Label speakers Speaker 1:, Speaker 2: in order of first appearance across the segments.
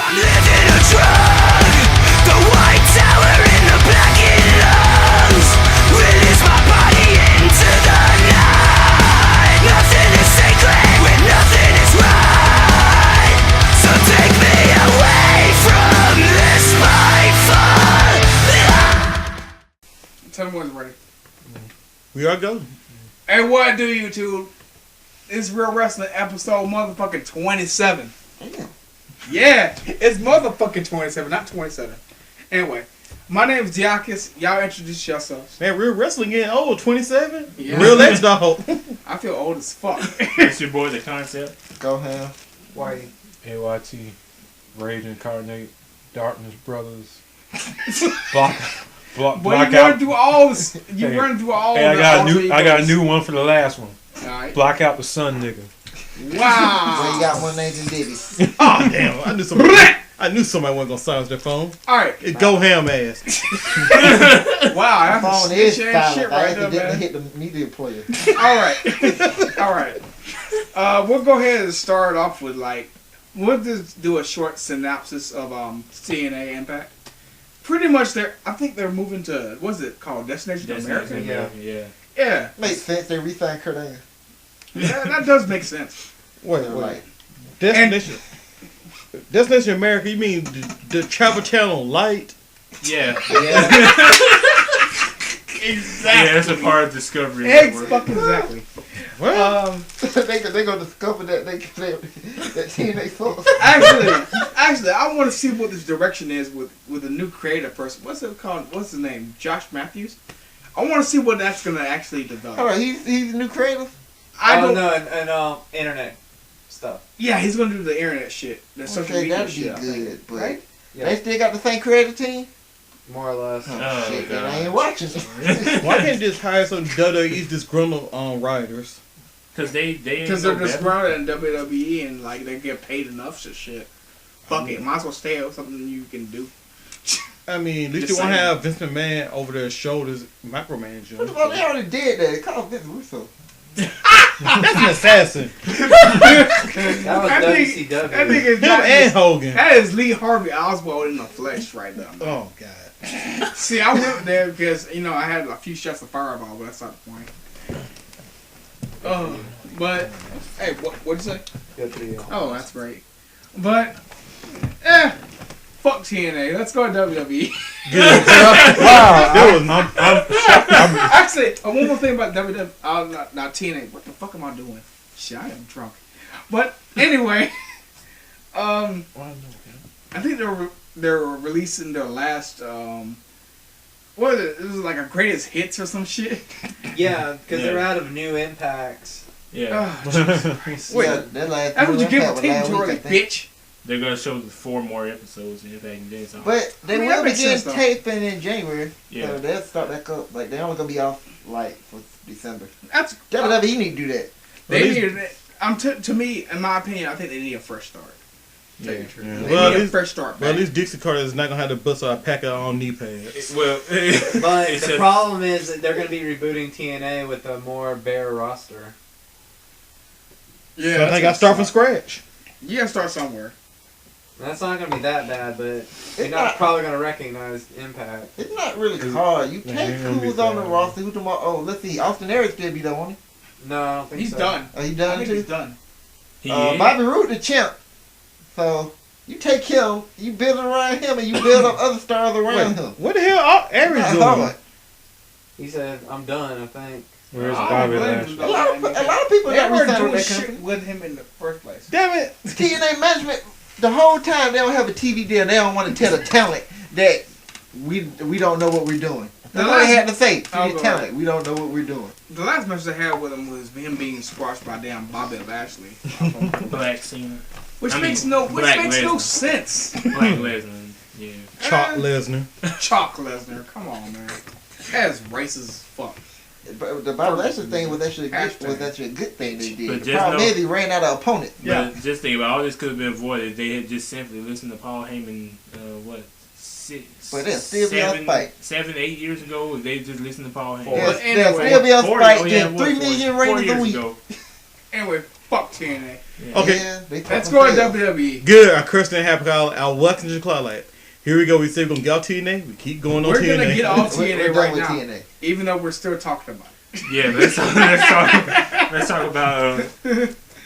Speaker 1: Living a drug, the white tower in the blackened lungs. Release my body into the night. Nothing is sacred when nothing is right. So take me away from this spiteful.
Speaker 2: Tell me when it's ready.
Speaker 3: We are go.
Speaker 2: Hey, what do YouTube? It's Real Wrestling episode motherfucking 27.
Speaker 4: Damn.
Speaker 2: Yeah, it's motherfucking 27, not 27. Anyway, my name is Diakis. Y'all introduce yourselves.
Speaker 3: Man, Real Wrestling getting old, 27?
Speaker 2: Yeah.
Speaker 3: Real X dog.
Speaker 2: I feel old as fuck.
Speaker 5: It's your boy, The Concept.
Speaker 4: Go ham.
Speaker 2: Why?
Speaker 6: AYT, Rage Incarnate, Darkness Brothers, Block
Speaker 2: Boy, you
Speaker 6: out.
Speaker 2: run through all this. You
Speaker 6: Hey,
Speaker 2: run through all.
Speaker 6: Hey,
Speaker 2: the
Speaker 6: I got a new one for the last one.
Speaker 2: Alright.
Speaker 6: Block out the sun, nigga.
Speaker 4: Well, you
Speaker 2: Wow.
Speaker 4: got one named Diddy.
Speaker 3: Oh, damn. I knew somebody wasn't going to silence their phone.
Speaker 2: Alright.
Speaker 3: It go ham ass.
Speaker 2: Wow,
Speaker 4: My
Speaker 2: that's
Speaker 4: phone
Speaker 2: some
Speaker 4: is
Speaker 2: shit
Speaker 4: silent.
Speaker 2: shit
Speaker 4: I
Speaker 2: right there,
Speaker 4: accidentally
Speaker 2: man.
Speaker 4: hit the media player.
Speaker 2: Alright. We'll go ahead and start off with we'll just do a short synopsis of TNA Impact. Pretty much I think they're moving to, what's it called? Destination America?
Speaker 6: Yeah.
Speaker 2: Yeah.
Speaker 4: Makes sense. They re-signed Kurt Angle.
Speaker 2: Yeah, that does make sense.
Speaker 3: Wait.
Speaker 4: Like,
Speaker 3: Destination America, you mean the Travel Channel Light?
Speaker 5: Yeah.
Speaker 2: Exactly.
Speaker 5: Yeah, that's a part of Discovery.
Speaker 2: Exactly.
Speaker 3: What?
Speaker 4: they gonna discover that that TNA Source.
Speaker 2: Actually, I want to see what this direction is with a new creative person. What's it called? What's his name? Josh Matthews. I want to see what that's gonna actually develop.
Speaker 4: All right, he's the new creator.
Speaker 2: I don't
Speaker 7: no, and internet stuff.
Speaker 2: Yeah, he's gonna do the internet shit, the social
Speaker 4: Okay,
Speaker 2: media
Speaker 4: that'd be
Speaker 2: shit. I think.
Speaker 4: good, but
Speaker 2: Right?
Speaker 7: Yeah,
Speaker 4: they still got the same creative team.
Speaker 7: more or less.
Speaker 4: Oh, shit, then
Speaker 5: God.
Speaker 4: I ain't watching.
Speaker 3: Why can't you just hire some WWE's disgruntled writers?
Speaker 5: Because they ain't
Speaker 2: Because
Speaker 5: no
Speaker 2: they're just
Speaker 5: better.
Speaker 2: running in WWE and they get paid enough for shit. Fuck it, might as well stay with something you can do.
Speaker 3: I mean, at least
Speaker 2: Just
Speaker 3: you won't
Speaker 2: saying.
Speaker 3: have Vince McMahon over their shoulders micromanaging.
Speaker 4: What the fuck? They already did that. They called Vince Russo.
Speaker 3: That's an assassin.
Speaker 7: That was
Speaker 2: I think
Speaker 7: WCW.
Speaker 2: is
Speaker 3: Him and Hogan.
Speaker 2: that is Lee Harvey Oswald in the flesh right there.
Speaker 3: Oh, God.
Speaker 2: See, I went there because I had a few shots of Fireball, but that's not the point. But hey, what'd you say?
Speaker 7: Good for you.
Speaker 2: Oh, that's great. But fuck TNA. Let's go to WWE.
Speaker 3: Good.
Speaker 4: Wow.
Speaker 3: That was,
Speaker 2: Actually, one more thing about WWE. Not TNA. What the fuck am I doing? Shit, I am drunk. But anyway, I think they're releasing their last what is it? It was like a greatest hits or some shit.
Speaker 7: Yeah, because
Speaker 5: Yeah.
Speaker 7: they're out of new impacts.
Speaker 5: Yeah.
Speaker 2: Oh, Jesus Christ. Wait,
Speaker 4: Yeah, that last
Speaker 2: that's what you give a
Speaker 4: Impact was
Speaker 2: team
Speaker 4: last
Speaker 2: to
Speaker 4: week,
Speaker 2: already,
Speaker 4: I think.
Speaker 2: bitch.
Speaker 5: They're going to show the 4 more episodes in Impact and then something.
Speaker 4: But they
Speaker 2: I mean,
Speaker 4: will
Speaker 2: that makes
Speaker 4: begin
Speaker 2: sense, though.
Speaker 4: taping in January.
Speaker 5: Yeah.
Speaker 4: So they'll start back up. Like, they're only going to be off, for December.
Speaker 2: That's
Speaker 4: WWE need to do that.
Speaker 2: they
Speaker 3: Well,
Speaker 2: needed it. To me, in my opinion, I think they need a fresh start. Tell you the truth.
Speaker 5: Yeah.
Speaker 2: They
Speaker 3: Well,
Speaker 2: need a
Speaker 3: at
Speaker 2: fresh start.
Speaker 3: well, at
Speaker 2: Man.
Speaker 3: least Dixie Carter is not going to have to bust out a pack of knee pads.
Speaker 5: Well,
Speaker 7: But
Speaker 5: it's
Speaker 7: the
Speaker 5: a-
Speaker 7: problem is that they're going to be rebooting TNA with a more bare roster.
Speaker 2: Yeah,
Speaker 3: So I think I start from scratch.
Speaker 2: You gotta start somewhere.
Speaker 7: That's not going to be that bad, but you're
Speaker 4: It's
Speaker 7: not
Speaker 4: not-
Speaker 7: probably going to recognize Impact.
Speaker 4: It's not really hard. You
Speaker 3: Yeah,
Speaker 4: take
Speaker 3: ain't gonna be
Speaker 4: who's on the
Speaker 3: bad.
Speaker 4: roster. Who's tomorrow? Oh, let's see. Austin Aries still be there, won't he?
Speaker 7: No, I don't think
Speaker 2: He's
Speaker 7: so.
Speaker 2: done.
Speaker 4: Are you
Speaker 2: I
Speaker 4: done
Speaker 2: think
Speaker 4: too?
Speaker 2: he's done.
Speaker 5: he is.
Speaker 4: Bobby Roode, the champ. So you take him, you build around him, and you build up other stars around him.
Speaker 3: What the hell Aries
Speaker 4: Not
Speaker 3: doing?
Speaker 4: hard.
Speaker 7: He said, I'm done, I think.
Speaker 6: Where's
Speaker 2: I
Speaker 6: Bobby
Speaker 2: don't blame
Speaker 6: last
Speaker 2: him,
Speaker 6: year?
Speaker 4: A lot of people
Speaker 2: They
Speaker 4: got
Speaker 2: weren't
Speaker 4: re-signed
Speaker 2: doing
Speaker 4: with that
Speaker 2: shit
Speaker 4: company.
Speaker 2: with him in the first place.
Speaker 3: Damn it.
Speaker 4: TNA management, the whole time they don't have a TV deal. They don't want to tell the talent that we don't know what we're doing. That's all they had to say to
Speaker 2: Oh,
Speaker 4: the
Speaker 2: go
Speaker 4: talent. We don't know what we're doing.
Speaker 2: The last match they had with him was him being squashed by damn Bobby Lashley,
Speaker 5: Black Cena.
Speaker 2: which
Speaker 5: I mean,
Speaker 2: makes no
Speaker 5: Black Lesnar.
Speaker 2: sense.
Speaker 5: Black Lesnar. Yeah.
Speaker 3: Chalk Lesnar.
Speaker 2: Chalk Lesnar, come on, man. That's racist as fuck.
Speaker 4: But the Bobby Lashley thing was actually
Speaker 2: Hashtag.
Speaker 4: a good thing they did.
Speaker 5: But
Speaker 4: The
Speaker 5: just
Speaker 4: problem
Speaker 5: know-
Speaker 4: is he ran out of opponent.
Speaker 2: Yeah.
Speaker 5: But just think about all this could have been avoided if they had just simply listened to Paul Heyman,
Speaker 4: But they'll still be on Spike.
Speaker 5: 7, 8 years ago, if they just listened to Paul Heyman.
Speaker 2: Four.
Speaker 4: They'll
Speaker 2: Anyway,
Speaker 4: still be on
Speaker 5: 40,
Speaker 4: Spike
Speaker 5: oh yeah,
Speaker 4: getting
Speaker 5: what,
Speaker 4: 3 million
Speaker 5: 4
Speaker 4: ratings a
Speaker 5: years
Speaker 4: week.
Speaker 5: ago.
Speaker 2: Anyway, Fuck TNA.
Speaker 3: Okay.
Speaker 4: Yeah, they
Speaker 2: Let's
Speaker 4: fucking
Speaker 2: go to
Speaker 4: failed.
Speaker 2: WWE.
Speaker 3: Good. Our Christian happy our welcome to the cloud light. Here we go. We say we're gonna get off TNA. We keep going on
Speaker 2: We're
Speaker 3: TNA.
Speaker 2: gonna get off
Speaker 4: We're
Speaker 2: TNA
Speaker 4: done
Speaker 2: right
Speaker 4: with
Speaker 2: now,
Speaker 4: TNA.
Speaker 2: even though we're still talking about it.
Speaker 5: Yeah, let's talk about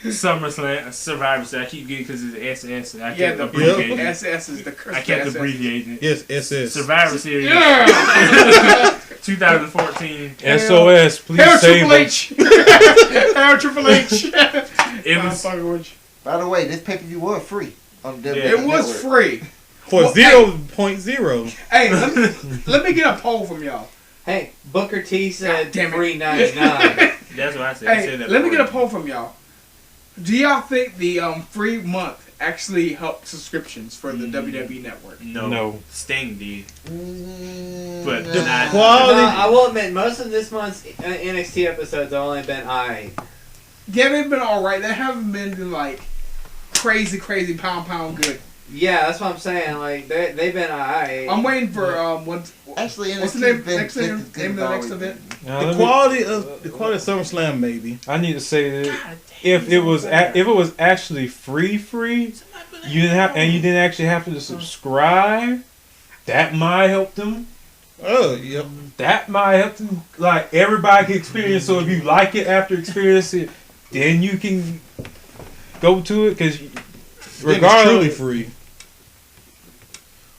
Speaker 5: SummerSlam Survivor Series. I keep getting because it's SS. And I
Speaker 2: Yeah,
Speaker 5: kept
Speaker 2: the
Speaker 5: abbreviating it.
Speaker 2: SS is the curse.
Speaker 5: I kept abbreviating it.
Speaker 3: Yes, SS.
Speaker 5: Survivor Series
Speaker 2: Yeah.
Speaker 5: 2014.
Speaker 6: SOS, please
Speaker 2: Hail
Speaker 6: save
Speaker 2: Triple
Speaker 6: us.
Speaker 2: H. Hail Triple H.
Speaker 5: It was
Speaker 2: Fucking with you.
Speaker 4: By the way, this pay-per-view was free on the
Speaker 5: Yeah.
Speaker 2: It was
Speaker 4: network.
Speaker 2: free.
Speaker 3: For
Speaker 2: Well,
Speaker 3: 0.0.
Speaker 2: Hey, let me get a poll from y'all.
Speaker 7: Hey, Booker T said
Speaker 2: God damn it.
Speaker 7: $3.99.
Speaker 5: that's what I said. I
Speaker 2: Hey,
Speaker 5: said that
Speaker 2: let me get a
Speaker 5: before.
Speaker 2: poll from y'all. Do y'all think the free month actually helped subscriptions for the WWE Network?
Speaker 5: No. Sting did. But
Speaker 3: The
Speaker 5: not.
Speaker 3: quality.
Speaker 7: No, I will admit, most of this month's NXT episodes have only been
Speaker 2: Yeah, they've been alright. They haven't been like crazy pound good.
Speaker 7: Yeah, that's what I'm saying. Like they've been alright.
Speaker 2: I'm waiting for what's
Speaker 4: Actually,
Speaker 2: the
Speaker 4: NXT's
Speaker 2: name?
Speaker 4: been
Speaker 2: Next
Speaker 4: just
Speaker 2: name?
Speaker 4: as good
Speaker 2: Name of
Speaker 4: as
Speaker 2: the next
Speaker 4: always
Speaker 2: event?
Speaker 4: been.
Speaker 6: Now,
Speaker 3: The
Speaker 6: let me-
Speaker 3: quality of SummerSlam, maybe.
Speaker 6: I need to say that if it was actually free, you didn't actually have to subscribe. That might help them.
Speaker 3: Oh, yep.
Speaker 6: That might help them. Like everybody can experience. So if you like it after experiencing it, then you can go to it because
Speaker 3: Then it's truly
Speaker 6: regardless,
Speaker 3: free.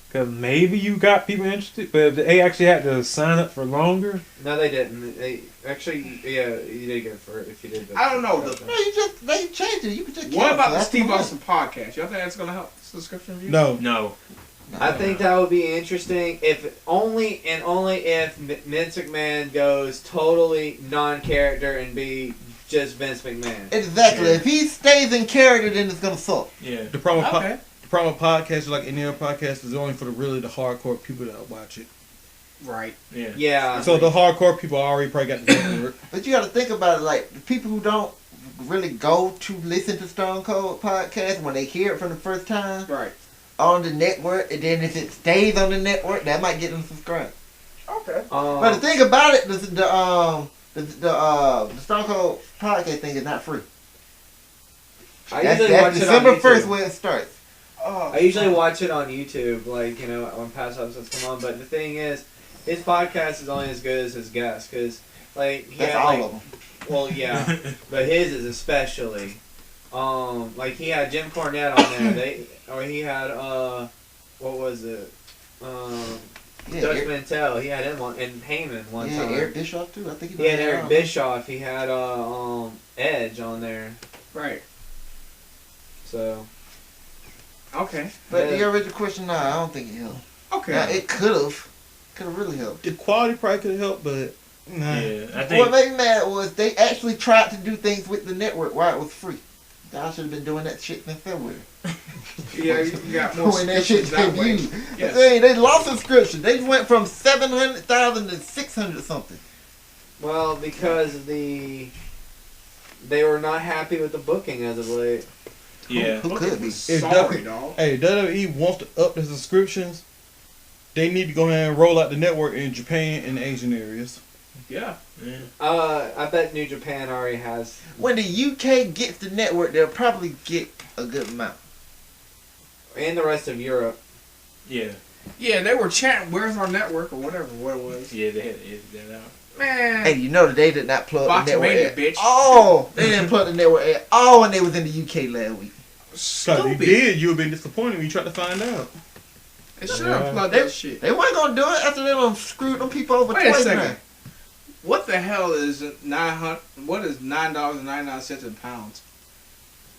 Speaker 6: because maybe you got people interested, but if they actually had to sign up for longer.
Speaker 7: No, they didn't. They actually, yeah, you did good for it if you did. Good
Speaker 2: I don't know.
Speaker 7: for it.
Speaker 4: They changed it. You can just
Speaker 2: What about the
Speaker 4: cancel
Speaker 2: Steve
Speaker 4: after
Speaker 2: Austin podcast? Y'all think that's gonna help subscription views?
Speaker 3: No.
Speaker 5: No.
Speaker 7: I think that would be interesting if only if Vince McMahon goes totally non-character and be just Vince McMahon.
Speaker 4: Exactly.
Speaker 5: Yeah.
Speaker 4: If he stays in character, then it's gonna suck.
Speaker 5: Yeah.
Speaker 3: The problem with
Speaker 2: Okay.
Speaker 3: the problem with podcasts, like any other podcast, is only for the hardcore people that watch it.
Speaker 2: Right.
Speaker 5: Yeah.
Speaker 7: Yeah.
Speaker 3: So the hardcore people already probably got the network.
Speaker 4: But you got to think about it. Like the people who don't really go to listen to Stone Cold podcast when they hear it for the first time
Speaker 2: Right.
Speaker 4: on the network, and then if it stays on the network, that might get them subscribed.
Speaker 2: Okay.
Speaker 4: But the thing about it, the Stone Cold podcast thing is not free.
Speaker 7: I
Speaker 4: That's
Speaker 7: usually watch it on
Speaker 4: December 1st
Speaker 7: YouTube.
Speaker 4: when it starts.
Speaker 7: I usually watch it on YouTube, like, you know, when past episodes come on. But the thing is, his podcast is only as good as his guests, because, like, he
Speaker 4: That's
Speaker 7: had,
Speaker 4: all
Speaker 7: like,
Speaker 4: of them.
Speaker 7: well, yeah, but his is especially. Like he had Jim Cornette on there. He had what was it?
Speaker 4: Yeah,
Speaker 7: Dutch
Speaker 4: Eric,
Speaker 7: Mantel. He had him on, and Heyman one
Speaker 4: yeah,
Speaker 7: time.
Speaker 4: Eric Bischoff too. I think
Speaker 7: He had Eric
Speaker 4: on.
Speaker 7: Bischoff. He had Edge on there.
Speaker 2: Right.
Speaker 7: So
Speaker 2: Okay.
Speaker 4: But
Speaker 7: Yeah.
Speaker 4: the original question, nah, I don't think it helped.
Speaker 2: Okay.
Speaker 4: Now, it could have really helped.
Speaker 3: The quality probably could help, but nah.
Speaker 5: Yeah. I
Speaker 4: What
Speaker 5: think.
Speaker 4: made me mad was they actually tried to do things with the network while it was free. Y'all should have been doing that shit in February.
Speaker 2: Yeah, you got more
Speaker 4: When that shit
Speaker 2: subscriptions that way.
Speaker 4: debuted.
Speaker 2: Yes.
Speaker 4: They lost subscription. They went from 700,000 to 600 something.
Speaker 7: well, because they were not happy with the booking as of late.
Speaker 5: Yeah.
Speaker 4: Who could be?
Speaker 2: Sorry, dog.
Speaker 3: Hey, WWE wants to up the subscriptions. They need to go ahead and roll out the network in Japan and Asian areas.
Speaker 2: Yeah.
Speaker 5: Yeah.
Speaker 7: I bet New Japan already has.
Speaker 4: When the UK gets the network, they'll probably get a good amount.
Speaker 7: And the rest of Europe.
Speaker 5: Yeah.
Speaker 2: Yeah, they were chanting, "Where's our network?" or whatever what it was.
Speaker 5: Yeah. They had to edit that out.
Speaker 2: Man.
Speaker 4: Hey, you know that they did not plug the network.
Speaker 2: Botchamania,
Speaker 4: At
Speaker 2: bitch.
Speaker 4: all. They didn't plug the network at all when they was in the UK last week.
Speaker 3: Because if you
Speaker 2: Stupid.
Speaker 3: did, you would have been disappointed when you tried to find out.
Speaker 2: They should have plugged
Speaker 4: They-
Speaker 2: that shit.
Speaker 4: They weren't gonna do it after they done screwed them people over
Speaker 2: Wait a
Speaker 4: twice
Speaker 2: second.
Speaker 4: now.
Speaker 2: What the hell is 900? What is $9.99 in pounds?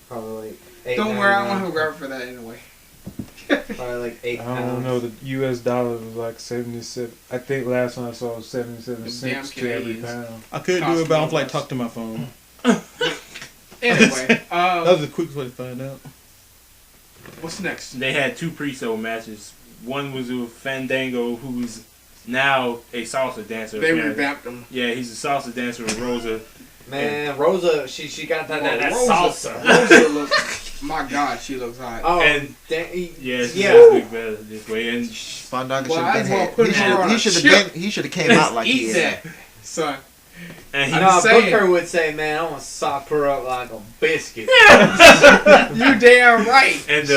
Speaker 7: Probably like
Speaker 2: Don't worry, I don't have a
Speaker 7: $8.99.
Speaker 2: graph for that anyway.
Speaker 7: Probably like £8.
Speaker 6: I don't know. The U.S. dollar was like 77. I think last time I saw it was 77
Speaker 2: Them
Speaker 6: cents
Speaker 2: damn
Speaker 6: to every
Speaker 2: Canadians.
Speaker 6: pound.
Speaker 3: I could do it, but I don't feel like talk to my phone.
Speaker 2: Anyway,
Speaker 3: That was the quickest way to find out.
Speaker 2: what's next?
Speaker 5: They had two pre-show matches. One was with Fandango, who's now a salsa dancer.
Speaker 2: They
Speaker 5: apparently.
Speaker 2: revamped them.
Speaker 5: Yeah, he's a salsa dancer with Rosa.
Speaker 7: Man, Rosa, she got that
Speaker 2: Rosa,
Speaker 7: salsa.
Speaker 2: Rosa looks. My God, she looks hot.
Speaker 7: Oh,
Speaker 5: And-
Speaker 7: yeah.
Speaker 5: She does look better this way. And
Speaker 4: Fandango
Speaker 2: Well,
Speaker 4: should
Speaker 2: I
Speaker 4: have
Speaker 2: just wanna
Speaker 4: been
Speaker 2: put
Speaker 4: he
Speaker 2: it on a
Speaker 4: should
Speaker 2: chip.
Speaker 4: have came out like
Speaker 2: Eat
Speaker 4: he is.
Speaker 2: that, son.
Speaker 5: And he
Speaker 2: I'm
Speaker 7: No,
Speaker 2: just saying.
Speaker 7: Booker would say, man, I'm gonna sop her up like a biscuit.
Speaker 2: You damn right.
Speaker 5: And,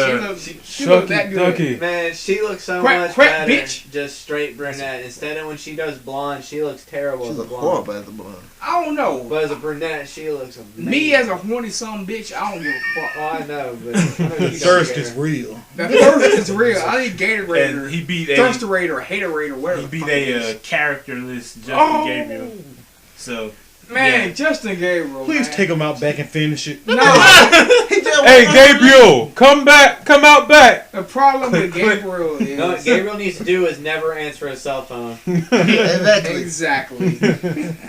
Speaker 2: she look that
Speaker 6: Shucky
Speaker 2: good.
Speaker 6: ducky.
Speaker 7: Man, she looks so
Speaker 2: Quack,
Speaker 7: much
Speaker 2: quack,
Speaker 7: better.
Speaker 2: bitch.
Speaker 7: Just straight brunette. Instead of when she does blonde, she looks terrible
Speaker 4: She
Speaker 7: as a
Speaker 4: look
Speaker 7: blonde.
Speaker 4: horrible as a blonde.
Speaker 2: I don't know.
Speaker 7: But as a brunette, she looks amazing.
Speaker 2: Me as a horny son bitch, I don't give a fuck.
Speaker 7: Oh, I know, but I know
Speaker 3: The
Speaker 7: you don't
Speaker 3: thirst
Speaker 7: care.
Speaker 3: is real.
Speaker 2: That thirst is real. I need Gatorade
Speaker 5: and
Speaker 2: or
Speaker 5: he beat
Speaker 2: Thirsterade or Haterade or whatever.
Speaker 5: he
Speaker 2: the
Speaker 5: beat
Speaker 2: fuck it
Speaker 5: a
Speaker 2: is.
Speaker 5: characterless Justin
Speaker 2: Oh!
Speaker 5: Gabriel. So
Speaker 2: Man,
Speaker 5: yeah.
Speaker 2: Justin Gabriel.
Speaker 3: Please
Speaker 2: man.
Speaker 3: take him out back and finish it.
Speaker 2: No,
Speaker 4: He just
Speaker 6: Hey,
Speaker 4: went-
Speaker 6: Gabriel, come back, come out back.
Speaker 2: the problem with Gabriel is
Speaker 7: You know what Gabriel needs to do is never answer his cell phone.
Speaker 4: Exactly.
Speaker 2: exactly.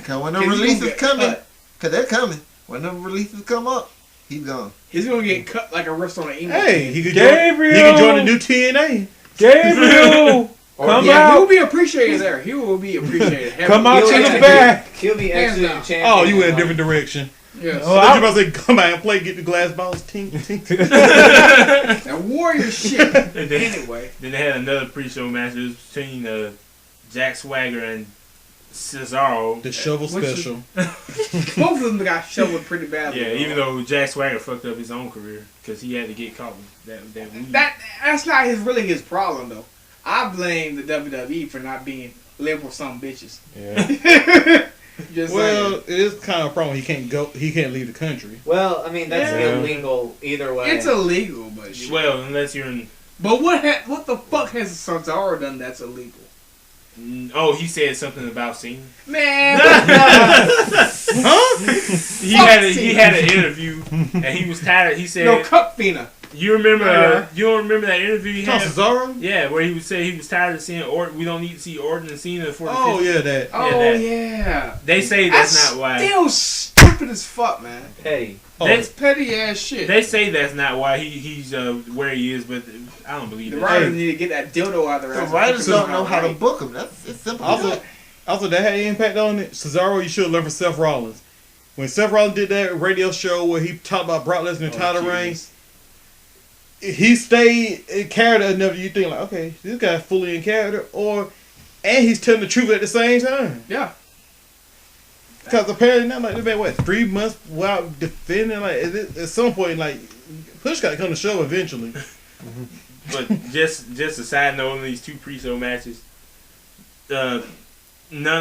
Speaker 4: Cause when the
Speaker 2: He's gonna
Speaker 4: releases
Speaker 2: get
Speaker 4: coming,
Speaker 2: cut.
Speaker 4: cause they're coming. When the releases come up, he's gone.
Speaker 2: He's gonna get cut like a wrist on an email.
Speaker 3: Hey, he could
Speaker 6: Gabriel!
Speaker 3: Join, he could join the new TNA.
Speaker 6: Gabriel, come
Speaker 2: yeah, he will
Speaker 6: out.
Speaker 2: be appreciated there. He will be appreciated.
Speaker 6: Come out
Speaker 7: He'll
Speaker 6: to the
Speaker 7: actually-
Speaker 6: back.
Speaker 7: He'll be
Speaker 2: Hands
Speaker 7: absolute
Speaker 2: down.
Speaker 7: champion.
Speaker 3: Oh, you went a
Speaker 7: like-
Speaker 3: different direction.
Speaker 2: Yes.
Speaker 6: Oh,
Speaker 3: I was about to say, come out and play, get the glass balls, tink, tink.
Speaker 2: That warrior shit.
Speaker 5: And then,
Speaker 2: Anyway,
Speaker 5: then they had another pre-show match. It was between Jack Swagger and Cesaro.
Speaker 3: The shovel
Speaker 2: Which is-
Speaker 3: special.
Speaker 2: both of them got shoveled pretty badly.
Speaker 5: Yeah, even though Jack Swagger fucked up his own career because he had to get caught with that weed.
Speaker 2: that's not really his problem though. I blame the WWE for not being liberal some bitches.
Speaker 6: Yeah.
Speaker 2: Just
Speaker 3: Well,
Speaker 2: saying.
Speaker 3: it is kind of a problem. He can't leave the country.
Speaker 7: Well, I mean, that's
Speaker 6: Yeah.
Speaker 7: illegal either way.
Speaker 2: It's illegal, but shit.
Speaker 5: Well, unless you're in.
Speaker 2: But what the fuck has Cesaro done that's illegal?
Speaker 5: Oh, he said something about Cena.
Speaker 2: Man,
Speaker 5: He had an interview and he was tired. He said,
Speaker 2: no cup Fina.
Speaker 5: "You remember?
Speaker 2: Yeah.
Speaker 5: You don't remember that interview he
Speaker 3: Tom
Speaker 5: had?
Speaker 3: Cesaro?
Speaker 5: Yeah, where he would say he was tired of seeing Orton. We don't need to see Orton and Cena for the
Speaker 3: Oh,
Speaker 5: fifth-"
Speaker 3: yeah, that.
Speaker 2: Oh
Speaker 5: that-
Speaker 2: yeah.
Speaker 5: They say that's not why.
Speaker 2: Still stupid as fuck, man.
Speaker 7: petty.
Speaker 3: Oh,
Speaker 2: That's petty ass shit.
Speaker 5: They say that's not why he's where he is, but I don't believe
Speaker 2: The
Speaker 5: it.
Speaker 2: writers need to get that dildo out of their
Speaker 4: The
Speaker 2: ass.
Speaker 4: writers
Speaker 2: Because
Speaker 4: don't know how to
Speaker 2: right.
Speaker 4: book them. It's simple. as
Speaker 3: Also,
Speaker 4: that.
Speaker 3: also, that had impact on it. Cesaro, you should have learned from Seth Rollins. When Seth Rollins did that radio show where he talked about Brock Lesnar and title reigns, he stayed in character enough. You think like, okay, this guy's fully in character, and he's telling the truth at the same time.
Speaker 2: Yeah.
Speaker 3: Because apparently now, like, they've been what 3 months while defending. Like at some point, like push got to come to show eventually.
Speaker 5: But just a side note on these two pre-show matches, none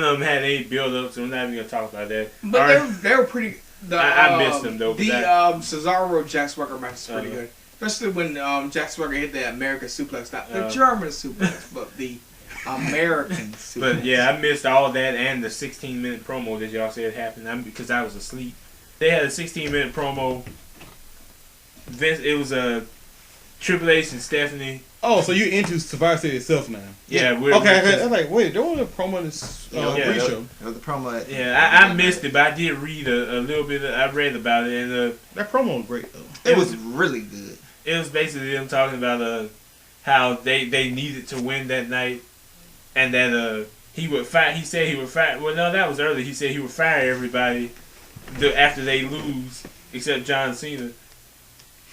Speaker 5: of them had any build-up, so we're not even gonna talk about that.
Speaker 2: But
Speaker 5: Alright.
Speaker 2: they were pretty.
Speaker 5: I missed them, though, but
Speaker 2: The
Speaker 5: that-
Speaker 2: Cesaro Jack Swagger match is pretty
Speaker 5: Uh-huh.
Speaker 2: good, especially when Jack Swagger hit the American suplex, not the
Speaker 5: Uh-huh.
Speaker 2: German suplex, but the American suplex.
Speaker 5: But yeah, I missed all that and the 16-minute promo that y'all said happened because I was asleep. They had a 16-minute promo. Vince, it was Triple H and Stephanie.
Speaker 3: Oh, so you're into Survivor Series itself now?
Speaker 5: Yeah, we're
Speaker 3: Okay. I'm like, wait, there was a promo in this
Speaker 5: Yeah,
Speaker 3: pre-show.
Speaker 4: That was the promo. At,
Speaker 5: Yeah, I missed it, but I did read a little bit. I read about it, and
Speaker 3: That promo was great though.
Speaker 4: it was really good.
Speaker 5: it was basically them talking about how they needed to win that night, and that he would fire. He said he would fire. Well, no, that was early. He said he would fire everybody after they lose, except John Cena.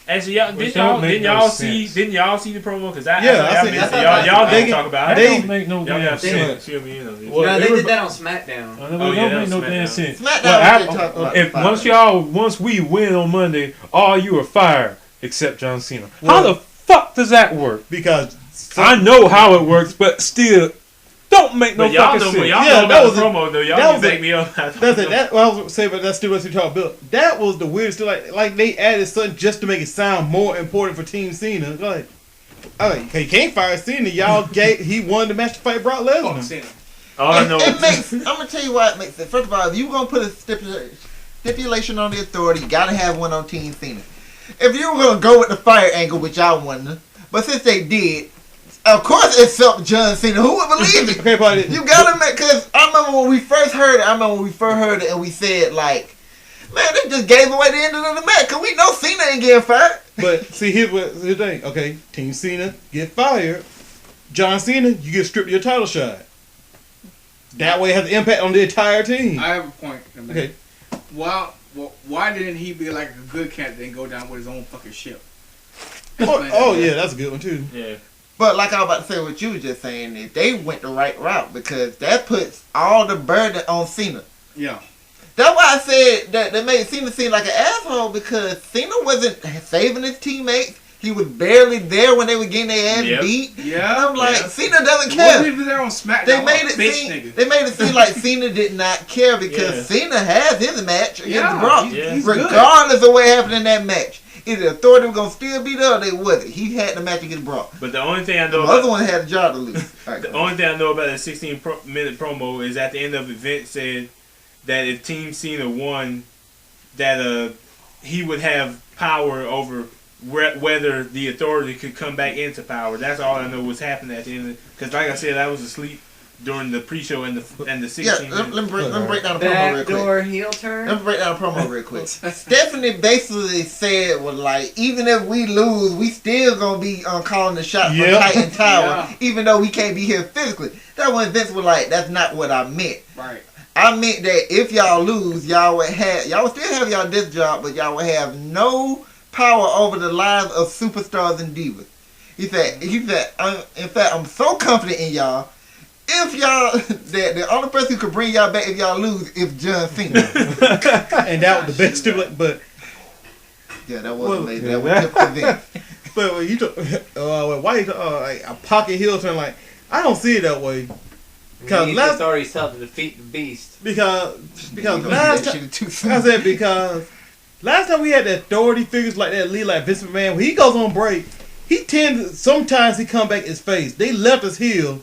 Speaker 5: Actually,
Speaker 6: Which don't make no sense.
Speaker 5: didn't y'all see the promo? Because I
Speaker 3: seen
Speaker 5: missed
Speaker 3: it.
Speaker 5: it. Y'all
Speaker 3: They-
Speaker 5: didn't talk about
Speaker 6: That
Speaker 5: it.
Speaker 3: They-
Speaker 6: don't make no
Speaker 5: Y'all
Speaker 6: damn
Speaker 5: have
Speaker 6: sense.
Speaker 5: fill me in on this.
Speaker 6: Well,
Speaker 7: no, they
Speaker 6: everybody-
Speaker 7: did that on SmackDown.
Speaker 6: That
Speaker 5: Oh,
Speaker 6: don't
Speaker 5: yeah, that
Speaker 6: make no
Speaker 5: was
Speaker 6: damn
Speaker 5: SmackDown.
Speaker 6: sense.
Speaker 4: SmackDown,
Speaker 6: Well,
Speaker 4: they talk about
Speaker 6: if
Speaker 4: fire.
Speaker 6: once we win on Monday, all you are fired except John Cena. How
Speaker 3: Well-
Speaker 6: the fuck does that work?
Speaker 3: Because
Speaker 6: I know how it works, but still, don't make no
Speaker 5: But y'all
Speaker 6: fucking
Speaker 5: know,
Speaker 6: sense.
Speaker 5: but y'all
Speaker 3: Yeah,
Speaker 5: know
Speaker 3: that
Speaker 5: about
Speaker 3: was
Speaker 5: the
Speaker 3: a-
Speaker 5: promo though. Y'all
Speaker 3: that
Speaker 5: can
Speaker 3: was a-
Speaker 5: back me up.
Speaker 3: that's it. That well, I was saying, but that's still what you talk about. That was the weirdest. Like they added something just to make it sound more important for Team Cena. Like, he can't fire Cena. He won the match to fight Brock
Speaker 2: Fuck
Speaker 3: Lesnar.
Speaker 2: Cena.
Speaker 5: All I know.
Speaker 4: It makes. I'm gonna tell you why it makes it. First of all, if you gonna put a stipulation on the authority, you gotta have one on Team Cena. If you were gonna go with the fire angle, which I wanted, but since they did, of course it's up John Cena. Who would believe it?
Speaker 3: Okay, but
Speaker 4: You gotta make, cause I remember when we first heard it. And we said like, man, they just gave away the end of the match. Cause we know Cena ain't getting fired.
Speaker 3: But see, here's the thing. Okay, Team Cena get fired. John Cena, you get stripped of your title shot. That way, it has an impact on the entire team.
Speaker 2: I have a point.
Speaker 3: Okay.
Speaker 2: Why didn't he be like a good candidate and go down with his own fucking ship?
Speaker 3: Oh yeah, that's a good one too.
Speaker 5: Yeah.
Speaker 4: But like I was about to say, what you were just saying, if they went the right route, because that puts all the burden on Cena.
Speaker 2: Yeah.
Speaker 4: That's why I said that they made Cena seem like an asshole because Cena wasn't saving his teammates. He was barely there when they were getting their ass beat.
Speaker 2: Yeah.
Speaker 4: And I'm like,
Speaker 5: Yeah.
Speaker 4: Cena doesn't
Speaker 2: He
Speaker 4: care.
Speaker 2: wasn't even there on SmackDown.
Speaker 4: They made it seem like Cena did not care because Cena has his match against Brock,
Speaker 2: he's
Speaker 4: regardless of what happened in that match. Either the Authority was gonna still be there or they wasn't. He had the match against Brock.
Speaker 5: But the only thing I know
Speaker 4: The other one had a job to lose. Right,
Speaker 5: the only thing I know about that 16-minute promo is at the end of the event said that if Team Cena won, that he would have power over whether the Authority could come back into power. That's all I know was happening at the end. Because like I said, I was asleep during the pre-show and the 16
Speaker 4: let me break down the promo real quick.
Speaker 7: Backdoor heel turn.
Speaker 4: Let me break down the promo real quick. Stephanie basically said was like, even if we lose, we still gonna be calling the shot for Titan Tower, even though we can't be here physically. That when Vince was like, that's not what I meant.
Speaker 2: Right.
Speaker 4: I meant that if y'all lose, y'all would still have y'all disc job, but y'all would have no power over the lives of superstars and divas. He said, in fact, I'm so confident in y'all. If y'all, that the only person who could bring y'all back if y'all lose is John Cena.
Speaker 3: And that was the best stipulation, but
Speaker 4: yeah, that was amazing. That was typical Vince.
Speaker 3: but when you talk, why you talk, like a pocket heel turn, like I don't see it that way. Because
Speaker 7: last already helped to defeat the beast.
Speaker 3: Because last time I said because last time we had the Authority figures like that, lead like Vince McMahon, when he goes on break, sometimes he come back as face. They left us heel.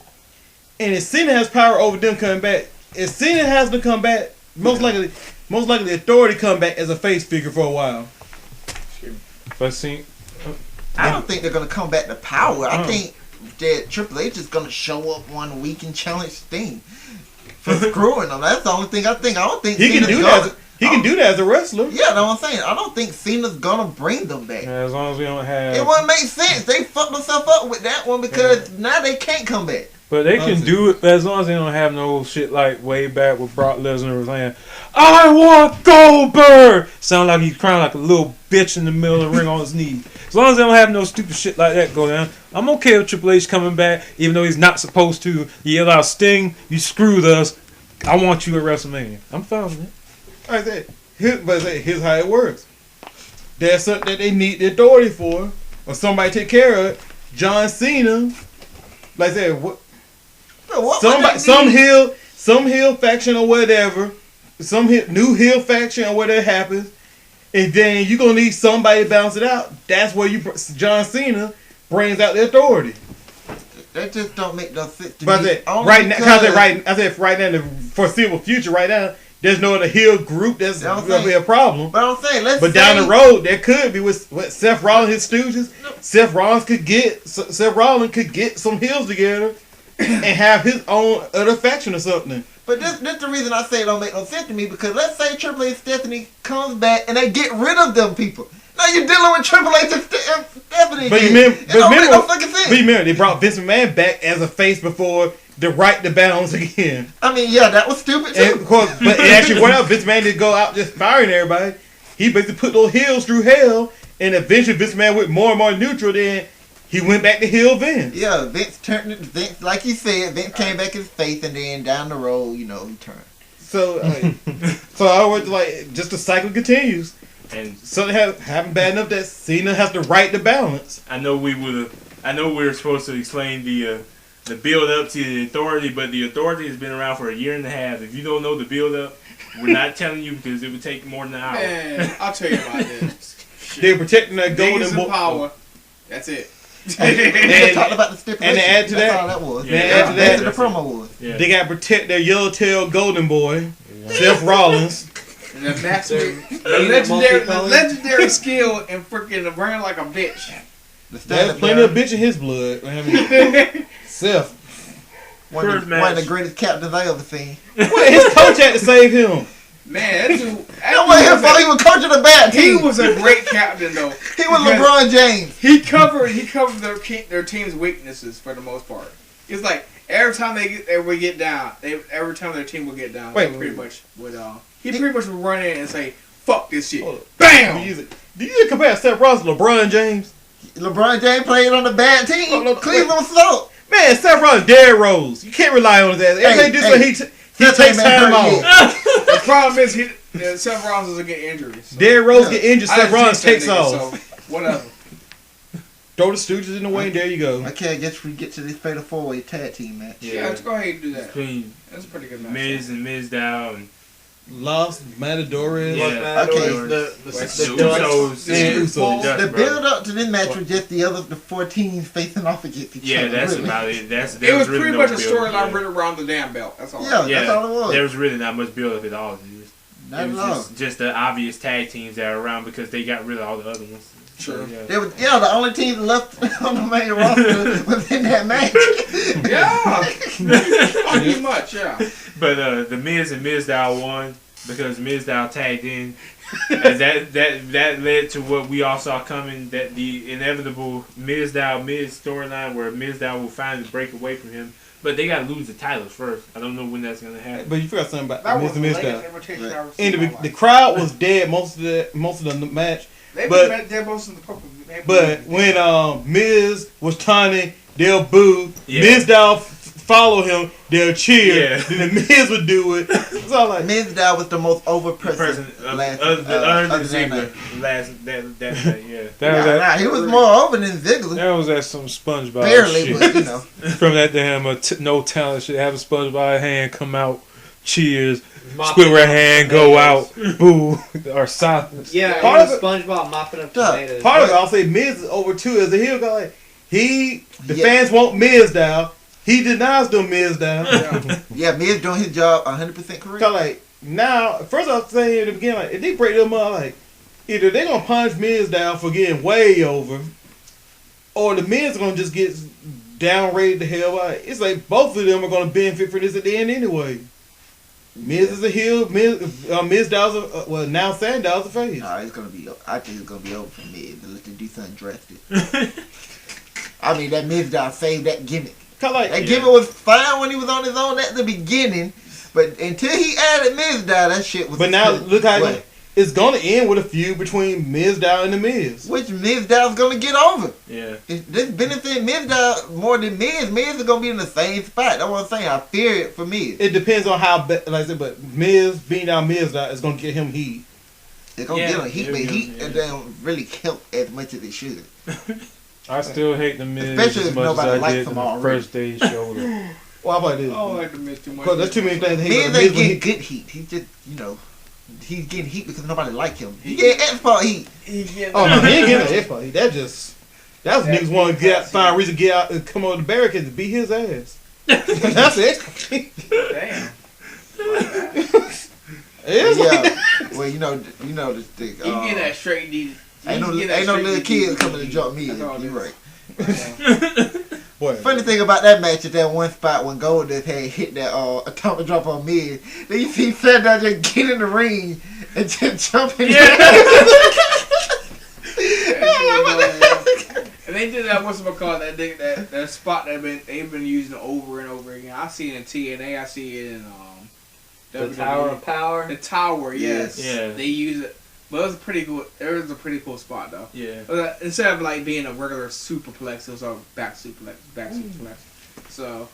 Speaker 3: And if Cena has power over them coming back, if Cena has to come back, most likely the Authority come back as a face figure for a while.
Speaker 6: But see,
Speaker 4: I don't think they're gonna come back to power. I think that Triple H is gonna show up one week and challenge Sting for screwing them. That's the only thing I think. I don't think
Speaker 3: he can do that. He can do that as a wrestler.
Speaker 4: Yeah, that's what I'm saying. I don't think Cena's gonna bring them back.
Speaker 6: as long as we don't have,
Speaker 4: It wouldn't make sense. They fucked themselves up with that one because now they can't come back.
Speaker 6: but they can do it as long as they don't have no shit like way back with Brock Lesnar was saying, "I want Goldberg." Sound like he's crying like a little bitch in the middle of the ring on his knees. As long as they don't have no stupid shit like that go down, I'm okay with Triple H coming back, even though he's not supposed to. You allow Sting, you screwed us. I want you at WrestleMania. I'm fine with it.
Speaker 3: I said, here's how it works. There's something that they need the Authority for, or somebody take care of it. John Cena, like I said, some heel faction or whatever, new heel faction or whatever happens, and then you're gonna need somebody to balance it out. That's where John Cena brings out the Authority.
Speaker 4: That just don't make no sense to
Speaker 3: But
Speaker 4: me.
Speaker 3: right now, right now in the foreseeable future, right now, there's no other heel group that's gonna be a problem.
Speaker 4: But I'm saying,
Speaker 3: But down the road, there could be with Seth Rollins, his stooges. Seth Rollins could get some heels together and have his own other faction or something.
Speaker 4: But this the reason I say it don't make no sense to me, because let's say Triple H Stephanie comes back and they get rid of them people. Now you're dealing with Triple H and Stephanie.
Speaker 3: But remember, they brought Vince McMahon back as a face before the right to balance again.
Speaker 4: I mean, yeah, that was stupid too.
Speaker 3: And of course, but it actually went out. Vince McMahon didn't go out just firing everybody. He basically put those heels through hell, and eventually Vince McMahon went more and more neutral. Then he went back to heel Vince.
Speaker 4: Yeah, Vince, like you said, Vince came back his face, and then down the road, he turned.
Speaker 3: So, I was like, just the cycle continues.
Speaker 5: And
Speaker 3: something happened bad enough that Cena has to right the balance.
Speaker 5: I know we were supposed to explain the build up to the Authority, but the Authority has been around for a year and a half. If you don't know the build up, we're not telling you because it would take more than an hour.
Speaker 2: Man, I'll tell you about this.
Speaker 3: They're protecting their golden
Speaker 2: power. That's it.
Speaker 4: They talked about the stipulation.
Speaker 3: And to add to
Speaker 4: that's
Speaker 3: that,
Speaker 4: all that was.
Speaker 3: Yeah,
Speaker 4: That's what the promo was.
Speaker 5: Yeah.
Speaker 3: They got to protect their yellowtail golden boy, Seth Rollins.
Speaker 2: The legendary skill in freaking running like a bitch.
Speaker 3: There's plenty of bitch in his blood. I mean, Seth.
Speaker 4: One of the greatest captains I ever seen.
Speaker 3: His coach had to save him.
Speaker 2: Man, that dude.
Speaker 4: He was coaching a bad team.
Speaker 2: He was a great captain, though.
Speaker 4: He was LeBron James.
Speaker 2: He covered their team's weaknesses for the most part. It's like every time they would get down, every time their team would get down, he pretty much would run in and say, "Fuck this shit." Bam!
Speaker 3: Do you compare Seth Rollins to LeBron James?
Speaker 4: LeBron James played on a bad team. Cleveland Salt.
Speaker 3: Man, Seth Rollins, Derrick Rose. You can't rely on his ass. He takes time off.
Speaker 2: The problem is Seth Rollins doesn't get injuries. So.
Speaker 3: Derrick Rose get injured.
Speaker 2: I
Speaker 3: Seth
Speaker 2: just
Speaker 3: Rollins
Speaker 2: jinxed
Speaker 3: takes
Speaker 2: that nigga,
Speaker 3: off.
Speaker 2: So whatever.
Speaker 3: Throw the Stooges in the way. There you go.
Speaker 4: Okay, I guess we get to this fatal 4-way tag team match.
Speaker 2: Yeah, let's go ahead and do that.
Speaker 5: Between
Speaker 2: That's a pretty good match.
Speaker 5: Miz and Mizdow and
Speaker 3: Lost Matadores.
Speaker 5: Yeah.
Speaker 4: Okay.
Speaker 7: The
Speaker 5: Usos.
Speaker 3: Yeah, Usos.
Speaker 5: Dust
Speaker 4: The
Speaker 5: Brothers.
Speaker 4: build up to this match was just the 4 teams facing off against each
Speaker 5: Yeah,
Speaker 4: other.
Speaker 5: that's
Speaker 4: really.
Speaker 5: about it.
Speaker 2: It was
Speaker 5: really
Speaker 2: pretty
Speaker 5: no
Speaker 2: much a
Speaker 5: build,
Speaker 2: storyline
Speaker 5: yeah.
Speaker 2: written around the damn belt. That's all.
Speaker 4: Yeah, that's all it was.
Speaker 5: There was really not much build up at all.
Speaker 4: Not
Speaker 5: It
Speaker 4: at
Speaker 5: was
Speaker 4: all.
Speaker 5: just the obvious tag teams that are around because they got rid of all the other ones.
Speaker 2: Sure.
Speaker 5: So,
Speaker 4: They was, the only team left on the main roster was in that match.
Speaker 2: Yeah. Pretty much, yeah.
Speaker 5: But the Miz and Mizdow won because Mizdow tagged in. And that led to what we all saw coming, that the inevitable Miz storyline where Mizdow will finally break away from him. But they gotta lose the titles first. I don't know when that's gonna happen.
Speaker 3: But you forgot something about
Speaker 2: That
Speaker 3: Miz
Speaker 2: was
Speaker 3: and
Speaker 2: the
Speaker 3: Miz
Speaker 2: latest
Speaker 3: now.
Speaker 2: invitation I received
Speaker 3: And
Speaker 2: in my
Speaker 3: the
Speaker 2: life.
Speaker 3: crowd was dead most of the match.
Speaker 2: They've
Speaker 3: but-
Speaker 2: been dead most of the purpose.
Speaker 3: But when Miz was taunting, they'll boo.
Speaker 5: Yeah.
Speaker 3: Mizdow follow him, they'll cheer.
Speaker 5: Yeah.
Speaker 3: Then the Miz would do it. It's all like
Speaker 4: Mizdow was the most over
Speaker 5: Person
Speaker 4: person last
Speaker 5: other than
Speaker 4: other than
Speaker 5: Ziggler
Speaker 4: that.
Speaker 5: last that night, yeah.
Speaker 6: That was that.
Speaker 4: He was more over than Ziggler.
Speaker 6: That was that some SpongeBob
Speaker 4: Barely,
Speaker 6: shit.
Speaker 4: but you know.
Speaker 6: From that damn no talent shit. Have a SpongeBob hand come out, cheers,
Speaker 7: Mopping
Speaker 6: Squidward
Speaker 7: up
Speaker 6: hand go out,
Speaker 7: tomatoes.
Speaker 6: boo, or silence.
Speaker 7: Yeah,
Speaker 3: Part
Speaker 7: it was
Speaker 3: of it-
Speaker 7: SpongeBob mopping up
Speaker 4: Duh,
Speaker 7: tomatoes.
Speaker 3: part of it. I'll say Miz is over too as a heel guy. The
Speaker 4: Yeah.
Speaker 3: fans want Mizdow. He denies them Mizdow.
Speaker 4: Yeah, Miz doing his job 100% correct.
Speaker 3: So like now, first I was saying at the beginning, like if they break them up, like either they're gonna punish Miz down for getting way over, or the Miz gonna just get downrated the hell out. It's like both of them are gonna benefit for this at the end anyway. Miz is a heel. Miz Dow's a well now Sandow's a face.
Speaker 4: Nah, it's gonna be. I think it's gonna be over for Miz unless they do something drastic. I mean, that Mizdow saved that gimmick.
Speaker 3: Kinda like
Speaker 4: That gimmick was fine when he was on his own at the beginning, but until he added Mizdow, that shit was.
Speaker 3: But now look how
Speaker 4: What?
Speaker 3: it's gonna end with a feud between Mizdow and the Miz.
Speaker 4: Which Mizdow's gonna get over.
Speaker 5: Yeah.
Speaker 4: If this benefit Mizdow more than Miz. Miz is gonna be in the same spot. That's what I'm saying. I fear it for Miz.
Speaker 3: It depends on how, like I said, but Miz being down Mizdow is gonna get him heat.
Speaker 4: It's gonna
Speaker 5: Yeah,
Speaker 4: get him heat, but
Speaker 5: yeah,
Speaker 4: heat
Speaker 5: yeah.
Speaker 4: don't really help as much as it should.
Speaker 6: I still hate the Miz
Speaker 4: Especially
Speaker 6: as
Speaker 4: if
Speaker 6: much as
Speaker 4: nobody
Speaker 6: I
Speaker 4: likes
Speaker 6: did
Speaker 3: him
Speaker 6: in the
Speaker 3: already.
Speaker 6: first day's show. though.
Speaker 3: Well, how about this?
Speaker 2: I don't like to miss too much.
Speaker 3: Because there's too many things.
Speaker 4: Miz
Speaker 3: Miz
Speaker 4: ain't
Speaker 3: when
Speaker 4: getting
Speaker 3: he-
Speaker 4: good heat. He's just, he's getting heat because nobody like him. He getting X-Pac heat.
Speaker 3: Oh no, he ain't getting an F-Pac. That was niggas want to find a reason to get out and come on the barricades and beat his ass. That's it.
Speaker 2: Damn.
Speaker 3: It's like that.
Speaker 4: Yeah. Well, you know this thing.
Speaker 2: You get that straight D.
Speaker 4: Ain't no little kids coming to jump me.
Speaker 2: That's all it
Speaker 4: You
Speaker 2: is.
Speaker 4: right.
Speaker 3: Boy,
Speaker 4: Funny thing about that match is that one spot when Goldust had hit that atomic drop on Miz. Then you see Sandow just get in the ring and just jump in.
Speaker 2: And they did that. What's it called? That spot they've been using over and over again. I see it in TNA. I see it in
Speaker 7: The
Speaker 2: WWE.
Speaker 7: Tower of Power.
Speaker 2: The tower, yes.
Speaker 5: Yeah.
Speaker 2: They use it. But it was a pretty cool. It was a pretty cool spot though.
Speaker 5: Yeah.
Speaker 2: Instead of like being a regular superplex, it was a back superplex. So,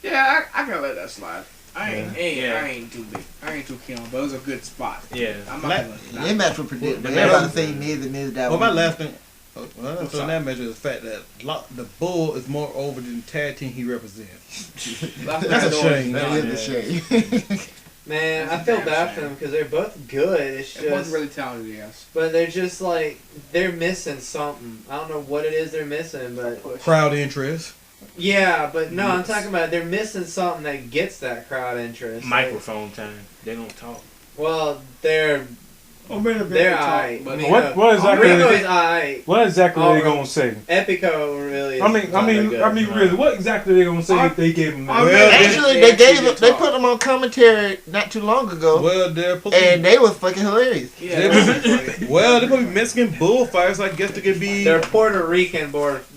Speaker 2: yeah, I can let that slide. I ain't too big. I ain't too keen on, but it was a good spot.
Speaker 5: Yeah.
Speaker 2: I'm not gonna.
Speaker 4: That match was predictable.
Speaker 5: Well,
Speaker 4: Everybody say Miz and Miz that
Speaker 3: well, my
Speaker 4: one.
Speaker 3: last thing. On that measure is the fact that the Bull is more over than the tag team he represents. That's a shame.
Speaker 4: That is a shame.
Speaker 7: Man, I feel bad for them because they're both good. It's
Speaker 2: It wasn't
Speaker 7: just,
Speaker 2: really talented, yes.
Speaker 7: but they're just like they're missing something. I don't know what it is they're missing, but
Speaker 3: Crowd interest.
Speaker 7: yeah, but no, I'm talking about they're missing something that gets that crowd interest. Like,
Speaker 5: Microphone time. They don't talk.
Speaker 7: well, they're
Speaker 2: They're
Speaker 7: alright.
Speaker 2: but
Speaker 6: What exactly?
Speaker 7: Rico's alright.
Speaker 6: What exactly are they gonna say?
Speaker 7: Epico really. Is
Speaker 6: I mean, really, what exactly are they gonna say if they gave him?
Speaker 2: Well,
Speaker 4: Actually,
Speaker 2: they
Speaker 4: they
Speaker 2: talk.
Speaker 4: put them on commentary not too long ago,
Speaker 3: Well, they're supposed to
Speaker 4: and they was fucking hilarious.
Speaker 2: Yeah.
Speaker 3: be, well, they're supposed to be Mexican bullfighters. I guess they could be
Speaker 7: They're Puerto Rican bullfighters.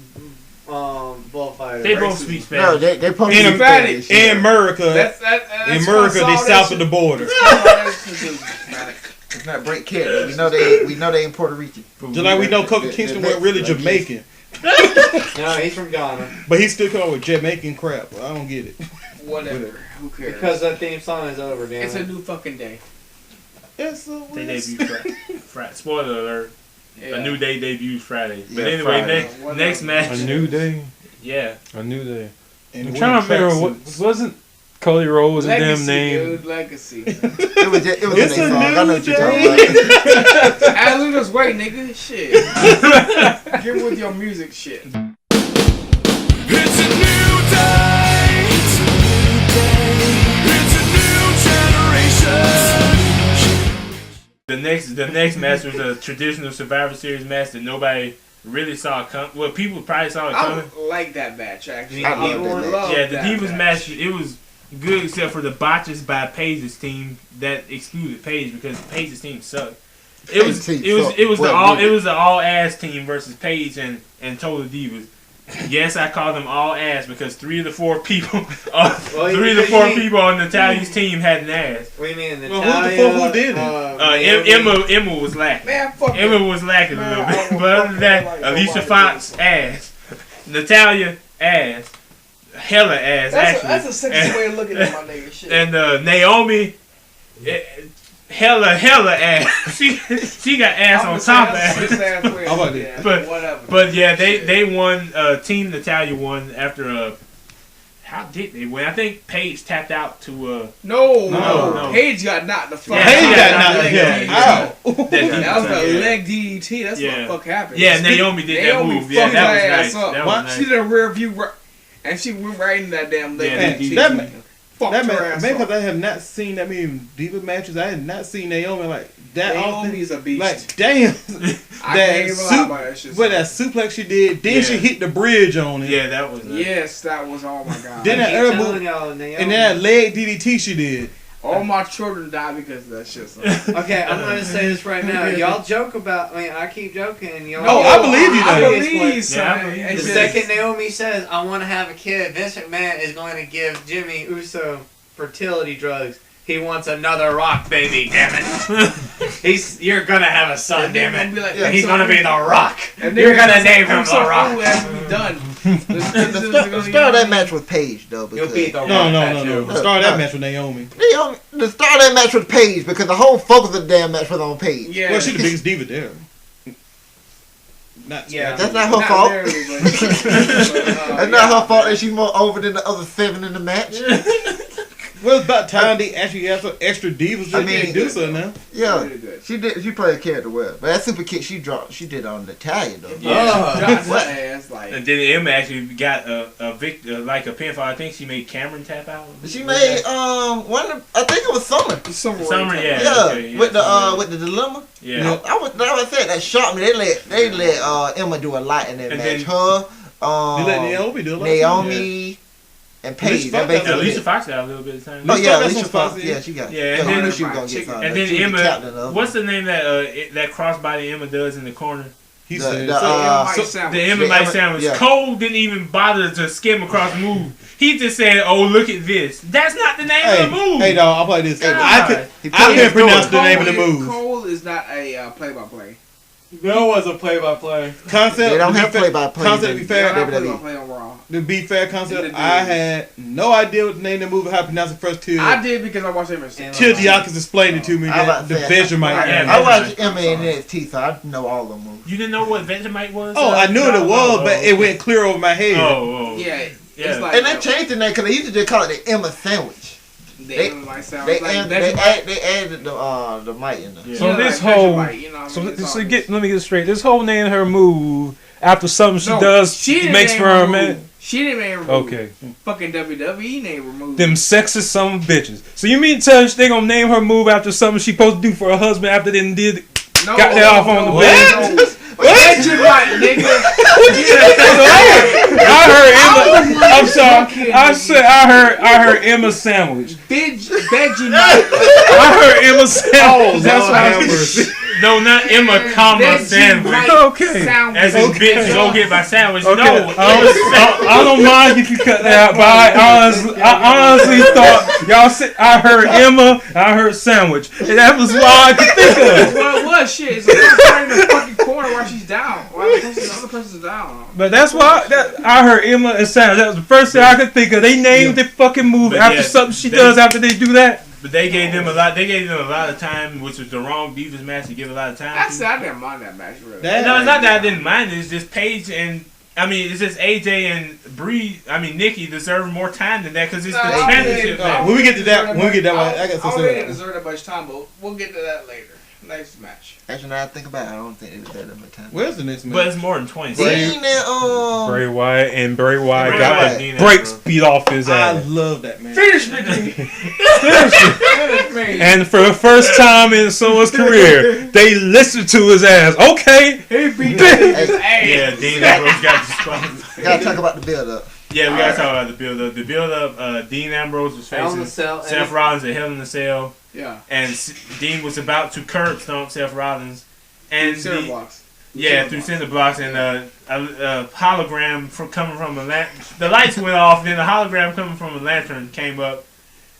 Speaker 5: They both speak
Speaker 4: No,
Speaker 5: Spanish.
Speaker 4: they supposed
Speaker 3: in,
Speaker 4: to be Spanish.
Speaker 3: in America.
Speaker 2: That's
Speaker 3: In America, they south of the border.
Speaker 4: It's not break character. We know they in Puerto Rican.
Speaker 3: Just like we know Kofi Kingston wasn't really
Speaker 4: Like
Speaker 3: Jamaican,
Speaker 7: No, he's from Ghana.
Speaker 3: but he still come up with Jamaican crap. I don't get it.
Speaker 2: Whatever. Who cares?
Speaker 7: Because that theme song is over, damn
Speaker 2: it's
Speaker 7: it.
Speaker 2: a new fucking day.
Speaker 3: It's a
Speaker 5: They
Speaker 3: Wednesday.
Speaker 5: debut Spoiler alert.
Speaker 2: Yeah.
Speaker 5: A new day debuts Friday. But
Speaker 4: Yeah,
Speaker 5: anyway,
Speaker 4: Friday.
Speaker 5: next match.
Speaker 6: A new day.
Speaker 5: Yeah.
Speaker 6: A new day.
Speaker 3: And
Speaker 6: I'm
Speaker 3: the
Speaker 6: trying to
Speaker 3: winning
Speaker 6: remember
Speaker 3: tracksuits.
Speaker 6: wasn't Cody Rhodes a
Speaker 2: Legacy,
Speaker 6: damn name?
Speaker 2: dude. Legacy.
Speaker 4: It was
Speaker 3: It's
Speaker 4: a
Speaker 3: a
Speaker 4: new song. I know
Speaker 3: new
Speaker 4: what you're talking about.
Speaker 2: Alligators wait, nigga. Shit. Get with your music shit.
Speaker 1: It's a new day. It's a new day. It's a new generation.
Speaker 5: The next match was a traditional Survivor Series match that nobody really saw come. Well, people probably saw it
Speaker 2: I
Speaker 5: coming.
Speaker 2: like that match actually.
Speaker 4: I love that match.
Speaker 2: Love
Speaker 5: Yeah, the
Speaker 2: that
Speaker 5: Divas match, it was good except for the botches by Paige's team that excluded Paige because Paige's team sucked. It was the all ass team versus Paige and Total Divas. Yes, I call them all ass because 3 of the 4 people, people on Natalia's team had an ass.
Speaker 7: What do you mean,
Speaker 3: Well,
Speaker 7: Natalia?
Speaker 3: who did it?
Speaker 5: Emma was lacking.
Speaker 2: Man, fuck
Speaker 5: Emma
Speaker 2: it.
Speaker 5: was lacking a
Speaker 2: Man,
Speaker 5: little
Speaker 2: I
Speaker 5: bit,
Speaker 2: will
Speaker 5: but other
Speaker 2: fuck
Speaker 5: than that,
Speaker 2: like
Speaker 5: Alicia
Speaker 2: nobody
Speaker 5: Fox ass, Natalia ass, hella ass actually.
Speaker 2: That's a sexy way of looking at my nigga shit.
Speaker 5: And Naomi, hella ass. She got ass on top of ass.
Speaker 3: How about that?
Speaker 5: But-
Speaker 2: whatever.
Speaker 5: But yeah, they won. Team Natalia won after how did they win? I think Paige tapped out to
Speaker 2: No. Paige got knocked the fuck
Speaker 5: Yeah,
Speaker 2: out.
Speaker 5: Paige got
Speaker 3: knocked
Speaker 2: Leg
Speaker 3: the
Speaker 2: DDT.
Speaker 3: hell out.
Speaker 2: That was a
Speaker 5: Yeah.
Speaker 2: leg DDT. That's
Speaker 5: Yeah.
Speaker 2: what the fuck happened.
Speaker 5: Yeah, Naomi did that move. Yeah,
Speaker 2: fucked
Speaker 5: that
Speaker 2: her
Speaker 5: was
Speaker 2: ass
Speaker 5: nice.
Speaker 2: up.
Speaker 5: That was nice.
Speaker 2: She did a rear view, and she went right into that damn leg
Speaker 5: Yeah,
Speaker 2: DDT.
Speaker 3: that-
Speaker 2: Fucked
Speaker 3: That
Speaker 2: her
Speaker 3: man,
Speaker 2: ass
Speaker 3: because
Speaker 2: up.
Speaker 3: I have not seen that many diva matches. I had not seen Naomi like that often.
Speaker 2: Naomi's a beast.
Speaker 3: Like, damn.
Speaker 2: I
Speaker 3: that
Speaker 2: can't even lie
Speaker 3: soup-
Speaker 2: about that shit.
Speaker 3: But that suplex she did, then
Speaker 5: Yeah.
Speaker 3: she hit the bridge on it.
Speaker 5: Yeah, that was nice.
Speaker 2: Yes, that was, oh my god.
Speaker 3: Then
Speaker 7: I
Speaker 3: that
Speaker 7: keep
Speaker 3: elbow,
Speaker 7: telling y'all, Naomi.
Speaker 3: and then that leg DDT she did.
Speaker 2: All my children died because of that shit. son.
Speaker 7: Okay, I'm gonna say this right now. Y'all joke about. I keep joking. And y'all.
Speaker 3: No, I believe you,
Speaker 2: I
Speaker 3: though.
Speaker 2: believe,
Speaker 5: Yeah,
Speaker 2: son.
Speaker 5: I believe
Speaker 2: It's
Speaker 7: The
Speaker 2: just-
Speaker 7: second Naomi says, "I want to have a kid," Vince McMahon is going to give Jimmy Uso fertility drugs. He wants another Rock baby. Damn it! You're gonna have a son.
Speaker 2: And they're
Speaker 7: Damn
Speaker 2: gonna
Speaker 7: it!
Speaker 2: be like,
Speaker 7: And he's
Speaker 2: so-
Speaker 7: gonna be the Rock.
Speaker 2: and
Speaker 7: You're
Speaker 2: they're
Speaker 7: gonna name him
Speaker 2: so
Speaker 7: the Rock.
Speaker 2: cool, it has to be done.
Speaker 4: The start of that match with Paige though.
Speaker 7: You'll
Speaker 4: Because
Speaker 7: be the Rock.
Speaker 3: No. The start of that match with Naomi.
Speaker 4: the start of that match with Paige because the whole focus of the damn match was on Paige.
Speaker 2: Yeah,
Speaker 3: Well, she's the biggest diva there. Not
Speaker 2: yeah.
Speaker 4: That's not her fault.
Speaker 2: Barely, but,
Speaker 4: That's not her fault that she's more over than the other 7 in the match.
Speaker 3: Well, it's about time they actually have some extra divas that
Speaker 4: I mean,
Speaker 3: can do so now.
Speaker 4: Yeah,
Speaker 2: Really good.
Speaker 4: she did. She played a character well, but that super kick she did on Natalia though.
Speaker 5: Yeah.
Speaker 2: Dropped her ass like.
Speaker 5: And then Emma actually got a victory, like a pinfall. I think she made Cameron tap out.
Speaker 4: She made one. I think it was Summer.
Speaker 5: Summer, yeah.
Speaker 4: Yeah,
Speaker 5: okay, yeah,
Speaker 4: with the
Speaker 5: Summer.
Speaker 4: with the dilemma.
Speaker 5: Yeah.
Speaker 4: I was saying that shocked me. They let Emma do a lot in that
Speaker 5: And
Speaker 4: match.
Speaker 5: then-
Speaker 4: Her,
Speaker 3: They let Naomi do it.
Speaker 4: Naomi, and Paige.
Speaker 3: Alicia
Speaker 4: That
Speaker 3: Fox
Speaker 4: basically
Speaker 5: Yeah,
Speaker 3: got
Speaker 5: Alicia
Speaker 4: it.
Speaker 5: Fox got a little bit of time.
Speaker 4: Oh yeah,
Speaker 3: Alicia
Speaker 4: Alicia
Speaker 3: Fox,
Speaker 4: Fox.
Speaker 3: yeah.
Speaker 4: Yeah, she got.
Speaker 5: Yeah,
Speaker 4: Yeah,
Speaker 5: and
Speaker 4: I
Speaker 5: then-
Speaker 4: knew she was gonna get something.
Speaker 5: And then
Speaker 4: She was the captain
Speaker 5: Emma,
Speaker 4: of.
Speaker 5: what's the name that crossbody Emma does in the corner?
Speaker 3: He
Speaker 4: The-
Speaker 3: said,
Speaker 4: the,
Speaker 5: The Emma Mike sandwich.
Speaker 4: yeah.
Speaker 5: Cole didn't even bother to skim across the move. He just said, "Oh, look at this." That's not the name of the move.
Speaker 3: hey, dog, I'll play this.
Speaker 5: God.
Speaker 3: I
Speaker 4: He
Speaker 3: couldn't
Speaker 4: played
Speaker 3: pronounce the
Speaker 2: Cole
Speaker 3: name of the
Speaker 2: is-
Speaker 3: move.
Speaker 2: Cole is not a play-by-play.
Speaker 6: There was a play-by-play.
Speaker 3: Concept.
Speaker 4: They don't
Speaker 3: to be
Speaker 4: have
Speaker 3: fair-
Speaker 4: play-by-play.
Speaker 3: Concept to be
Speaker 2: They're
Speaker 3: fair.
Speaker 2: not play-by-play on Raw.
Speaker 3: To be fair, concept.
Speaker 2: Neither do
Speaker 3: I
Speaker 2: we.
Speaker 3: had no idea what the name of the movie, how to pronounce it first till
Speaker 2: I did because I watched everything.
Speaker 3: till Diakis explained it to me.
Speaker 4: I was
Speaker 3: That
Speaker 4: about
Speaker 3: the
Speaker 4: to say,
Speaker 3: Vegemite.
Speaker 5: Yeah,
Speaker 4: I
Speaker 5: yeah.
Speaker 4: watched Emma in NXT, so I know all the moves.
Speaker 5: You didn't know what Vegemite was?
Speaker 3: Oh, I knew what it was, but it went clear over my head.
Speaker 5: Oh,
Speaker 2: Yeah,
Speaker 5: Yeah.
Speaker 2: it's like
Speaker 4: And they changed the name because they used to just call it the Emma sandwich.
Speaker 2: they like sound
Speaker 4: They
Speaker 2: like
Speaker 4: added the mic in there.
Speaker 5: Yeah.
Speaker 6: So
Speaker 2: Yeah,
Speaker 6: this
Speaker 2: like
Speaker 6: whole,
Speaker 2: Vegemite, you know what I
Speaker 6: so
Speaker 2: mean? It's
Speaker 6: let me
Speaker 2: obvious.
Speaker 6: get this straight. This whole name her move after something she
Speaker 2: No,
Speaker 6: does
Speaker 2: she didn't
Speaker 6: makes
Speaker 2: name
Speaker 6: for her
Speaker 2: her
Speaker 6: man.
Speaker 2: move. She didn't name her move.
Speaker 6: Okay,
Speaker 2: Fucking WWE name her move.
Speaker 6: them sexist some bitches. So you mean to tell us they gonna name her move after something she supposed to do for her husband after they done did?
Speaker 2: no,
Speaker 6: got that off on the bed?
Speaker 2: Vegemite, nigga.
Speaker 6: I heard Emma. I'm sorry. I heard Emma sandwich.
Speaker 2: Vegemite.
Speaker 6: I heard Emma sandwich. That's what I
Speaker 3: Lord have
Speaker 6: was.
Speaker 3: mercy.
Speaker 5: No, not Emma, comma,
Speaker 2: That you
Speaker 5: sandwich.
Speaker 2: might
Speaker 6: Okay.
Speaker 2: sound
Speaker 5: As this
Speaker 2: good.
Speaker 5: bitch go get my sandwich.
Speaker 6: Okay.
Speaker 5: No.
Speaker 6: I don't mind if you cut that out, but I honestly thought y'all said I heard Emma, I heard sandwich, and that was why I could think of.
Speaker 2: Well, it was shit. It's right in the fucking corner while she's down. While the other person's down.
Speaker 6: But that's why I heard Emma and sandwich. That was the first thing I could think of. They named the fucking movie
Speaker 5: But
Speaker 6: after
Speaker 5: yeah,
Speaker 6: something she
Speaker 5: they-
Speaker 6: does after they do that.
Speaker 5: But they gave them a lot. They gave them a lot of time, which was the wrong Divas match to give a lot of time.
Speaker 2: Actually,
Speaker 5: to.
Speaker 2: I didn't mind that match. Really.
Speaker 5: No, it's not that I didn't mind it. It's just Paige and it's just AJ and Bree. Nikki deserve more time than that because it's the
Speaker 2: No,
Speaker 5: championship match.
Speaker 3: When we get to that, I got
Speaker 2: I
Speaker 3: something
Speaker 2: don't
Speaker 3: to
Speaker 2: think
Speaker 3: say.
Speaker 2: they deserve that much time, but we'll get to that later. Next match.
Speaker 4: Actually, now I think about it, I don't think it was that much time.
Speaker 3: Where's the next
Speaker 5: But
Speaker 3: match?
Speaker 5: it's more than 20
Speaker 4: Dean
Speaker 5: seconds.
Speaker 4: and
Speaker 6: Bray Wyatt and Bray Wyatt
Speaker 5: Bray
Speaker 6: got
Speaker 5: Wyatt,
Speaker 6: the
Speaker 5: Dean
Speaker 6: brakes
Speaker 5: Ambrose.
Speaker 6: beat off his
Speaker 3: I
Speaker 6: ass.
Speaker 3: love that man.
Speaker 2: Finish me, Dean. Finish me.
Speaker 6: And for the first time in someone's career, they listened to his ass. Okay.
Speaker 2: He beat that nigga's ass.
Speaker 5: Yeah, Dean Ambrose got disqualified.
Speaker 4: We gotta talk about the build up.
Speaker 5: Yeah, we gotta talk about the build up. The build up. Dean Ambrose was
Speaker 7: Hell in a
Speaker 5: facing
Speaker 7: Cell.
Speaker 5: Seth Rollins at Hell in a Cell,
Speaker 2: Yeah.
Speaker 5: and Dean was about to curb stomp Seth Rollins, and
Speaker 2: Center
Speaker 5: the-
Speaker 2: blocks.
Speaker 5: Yeah, through cinder blocks and a hologram coming from a lantern. The lights went off, then a hologram coming from a lantern came up,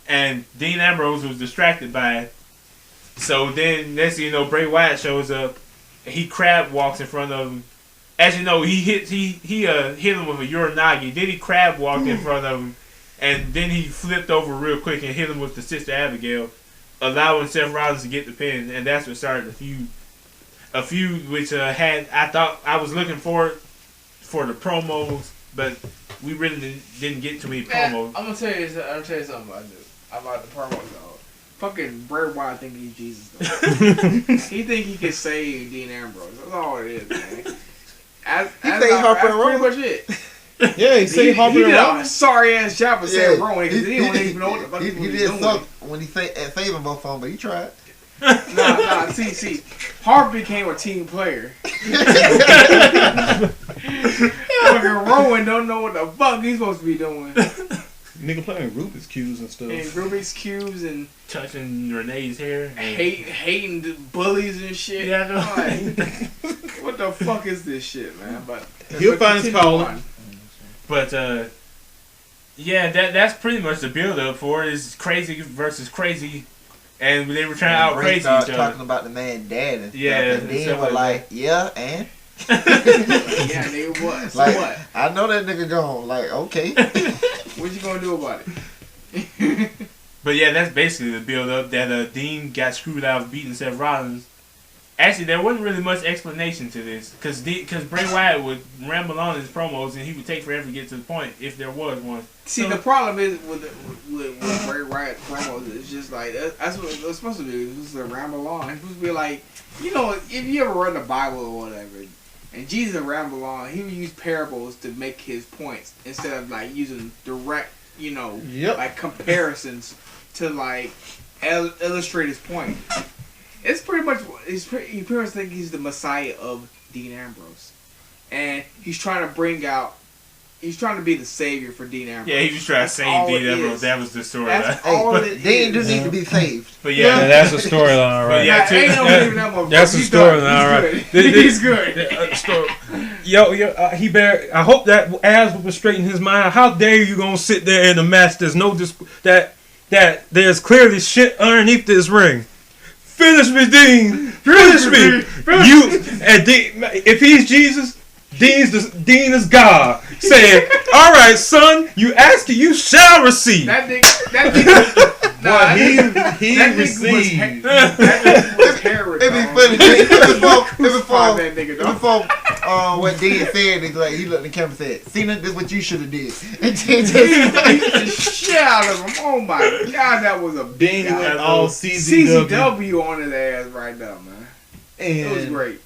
Speaker 5: and Dean Ambrose was distracted by it. So then, next thing you know, Bray Wyatt shows up. He crab walks in front of him. As you know, he hit him with a uranagi. Then he crab walked in front of him, and then he flipped over real quick and hit him with the Sister Abigail, allowing Seth Rollins to get the pin, and that's what started the feud. A feud which I thought I was looking for the promos, but we really didn't get too many promos.
Speaker 2: I'm gonna tell you something about this. About the promo though. Fucking Bray Wyatt think he's Jesus though. He think he can save Dean Ambrose. That's all it is, man.
Speaker 4: He say Harper and
Speaker 2: pretty
Speaker 4: Rowan.
Speaker 2: much it.
Speaker 3: Yeah, he say Harper
Speaker 2: He
Speaker 3: and
Speaker 2: did a
Speaker 3: Rowan.
Speaker 2: sorry ass job of saying Rowan because he
Speaker 4: he
Speaker 2: didn't even know what the fuck
Speaker 4: he
Speaker 2: he was
Speaker 4: did
Speaker 2: doing.
Speaker 4: suck when he saving both of them, but he tried.
Speaker 2: Nah. See, Harper became a team player. Fucking Rowan don't know what the fuck he's supposed to be doing.
Speaker 3: Nigga playing Rubik's cubes and stuff.
Speaker 2: And Rubik's cubes and
Speaker 5: Touching Renee's hair.
Speaker 2: hating the bullies and shit.
Speaker 5: Yeah, I know.
Speaker 2: Like, what the fuck is this shit, man? But
Speaker 3: He'll find his
Speaker 2: continue
Speaker 3: calling.
Speaker 2: on.
Speaker 5: But yeah, that's pretty much the build up for it. Is crazy versus crazy, and they were trying to out
Speaker 4: Ray
Speaker 5: crazy
Speaker 4: started
Speaker 5: each
Speaker 4: talking
Speaker 5: other.
Speaker 4: about the man dad and stuff,
Speaker 5: Yeah,
Speaker 4: and
Speaker 5: and
Speaker 4: then
Speaker 5: stuff
Speaker 4: was
Speaker 5: like
Speaker 4: like, yeah, and
Speaker 2: Yeah, nigga, what? So
Speaker 4: like,
Speaker 2: what?
Speaker 4: I know that nigga gone. Like, okay.
Speaker 2: What you gonna do about it?
Speaker 5: But yeah, that's basically the build up that Dean got screwed out of beating Seth Rollins. Actually, there wasn't really much explanation to this because Bray Wyatt would ramble on his promos and he would take forever to get to the point if there was one.
Speaker 2: See,
Speaker 5: So-
Speaker 2: the problem is with Bray Wyatt promos, it's just like that's what it's supposed to be. It's supposed to ramble on. It's supposed to be like, you know, if you ever read the Bible or whatever, and Jesus ramble on, he would use parables to make his points instead of like using direct, you know,
Speaker 3: Yep.
Speaker 2: like comparisons to like illustrate his point. It's pretty much he pretty much think he's the Messiah of Dean Ambrose, and he's trying to be the savior for Dean Ambrose.
Speaker 5: Yeah, he was trying to
Speaker 2: That's
Speaker 5: save
Speaker 2: all
Speaker 5: Dean
Speaker 2: it
Speaker 5: Ambrose.
Speaker 2: is.
Speaker 5: That was the story.
Speaker 2: That's
Speaker 4: Hey,
Speaker 2: all
Speaker 4: but
Speaker 2: it
Speaker 4: Dean do
Speaker 2: is.
Speaker 4: need to be saved.
Speaker 5: But
Speaker 6: Yeah,
Speaker 5: yeah,
Speaker 6: that's a storyline, right?
Speaker 5: Yeah,
Speaker 2: Ain't no leaving that motherfucker.
Speaker 6: That's the
Speaker 2: He's
Speaker 6: story
Speaker 2: done.
Speaker 6: now,
Speaker 2: He's
Speaker 6: right?
Speaker 2: good. He's good.
Speaker 6: He better. I hope that ass was straight in his mind. How dare you gonna sit there in the match? There's no that there's clearly shit underneath this ring. Finish me, Dean. Finish me. You and Dean, if he's Jesus, Dean is God. Saying, "All right, son, you ask, you shall receive."
Speaker 2: That nigga.
Speaker 3: But he
Speaker 2: that nigga
Speaker 3: received.
Speaker 2: That nigga was Herod.
Speaker 4: It'd be
Speaker 2: dog.
Speaker 4: funny.
Speaker 2: Crucify that nigga, dog.
Speaker 4: Before what Dean said, he looked at the camera and said, "Cena, this is what you should have did." And then
Speaker 2: He beat the shit out of him. Oh my god, that was a
Speaker 3: Dean
Speaker 2: God.
Speaker 3: went all CZW.
Speaker 2: CZW on his ass right now, man. It was
Speaker 3: And
Speaker 2: great.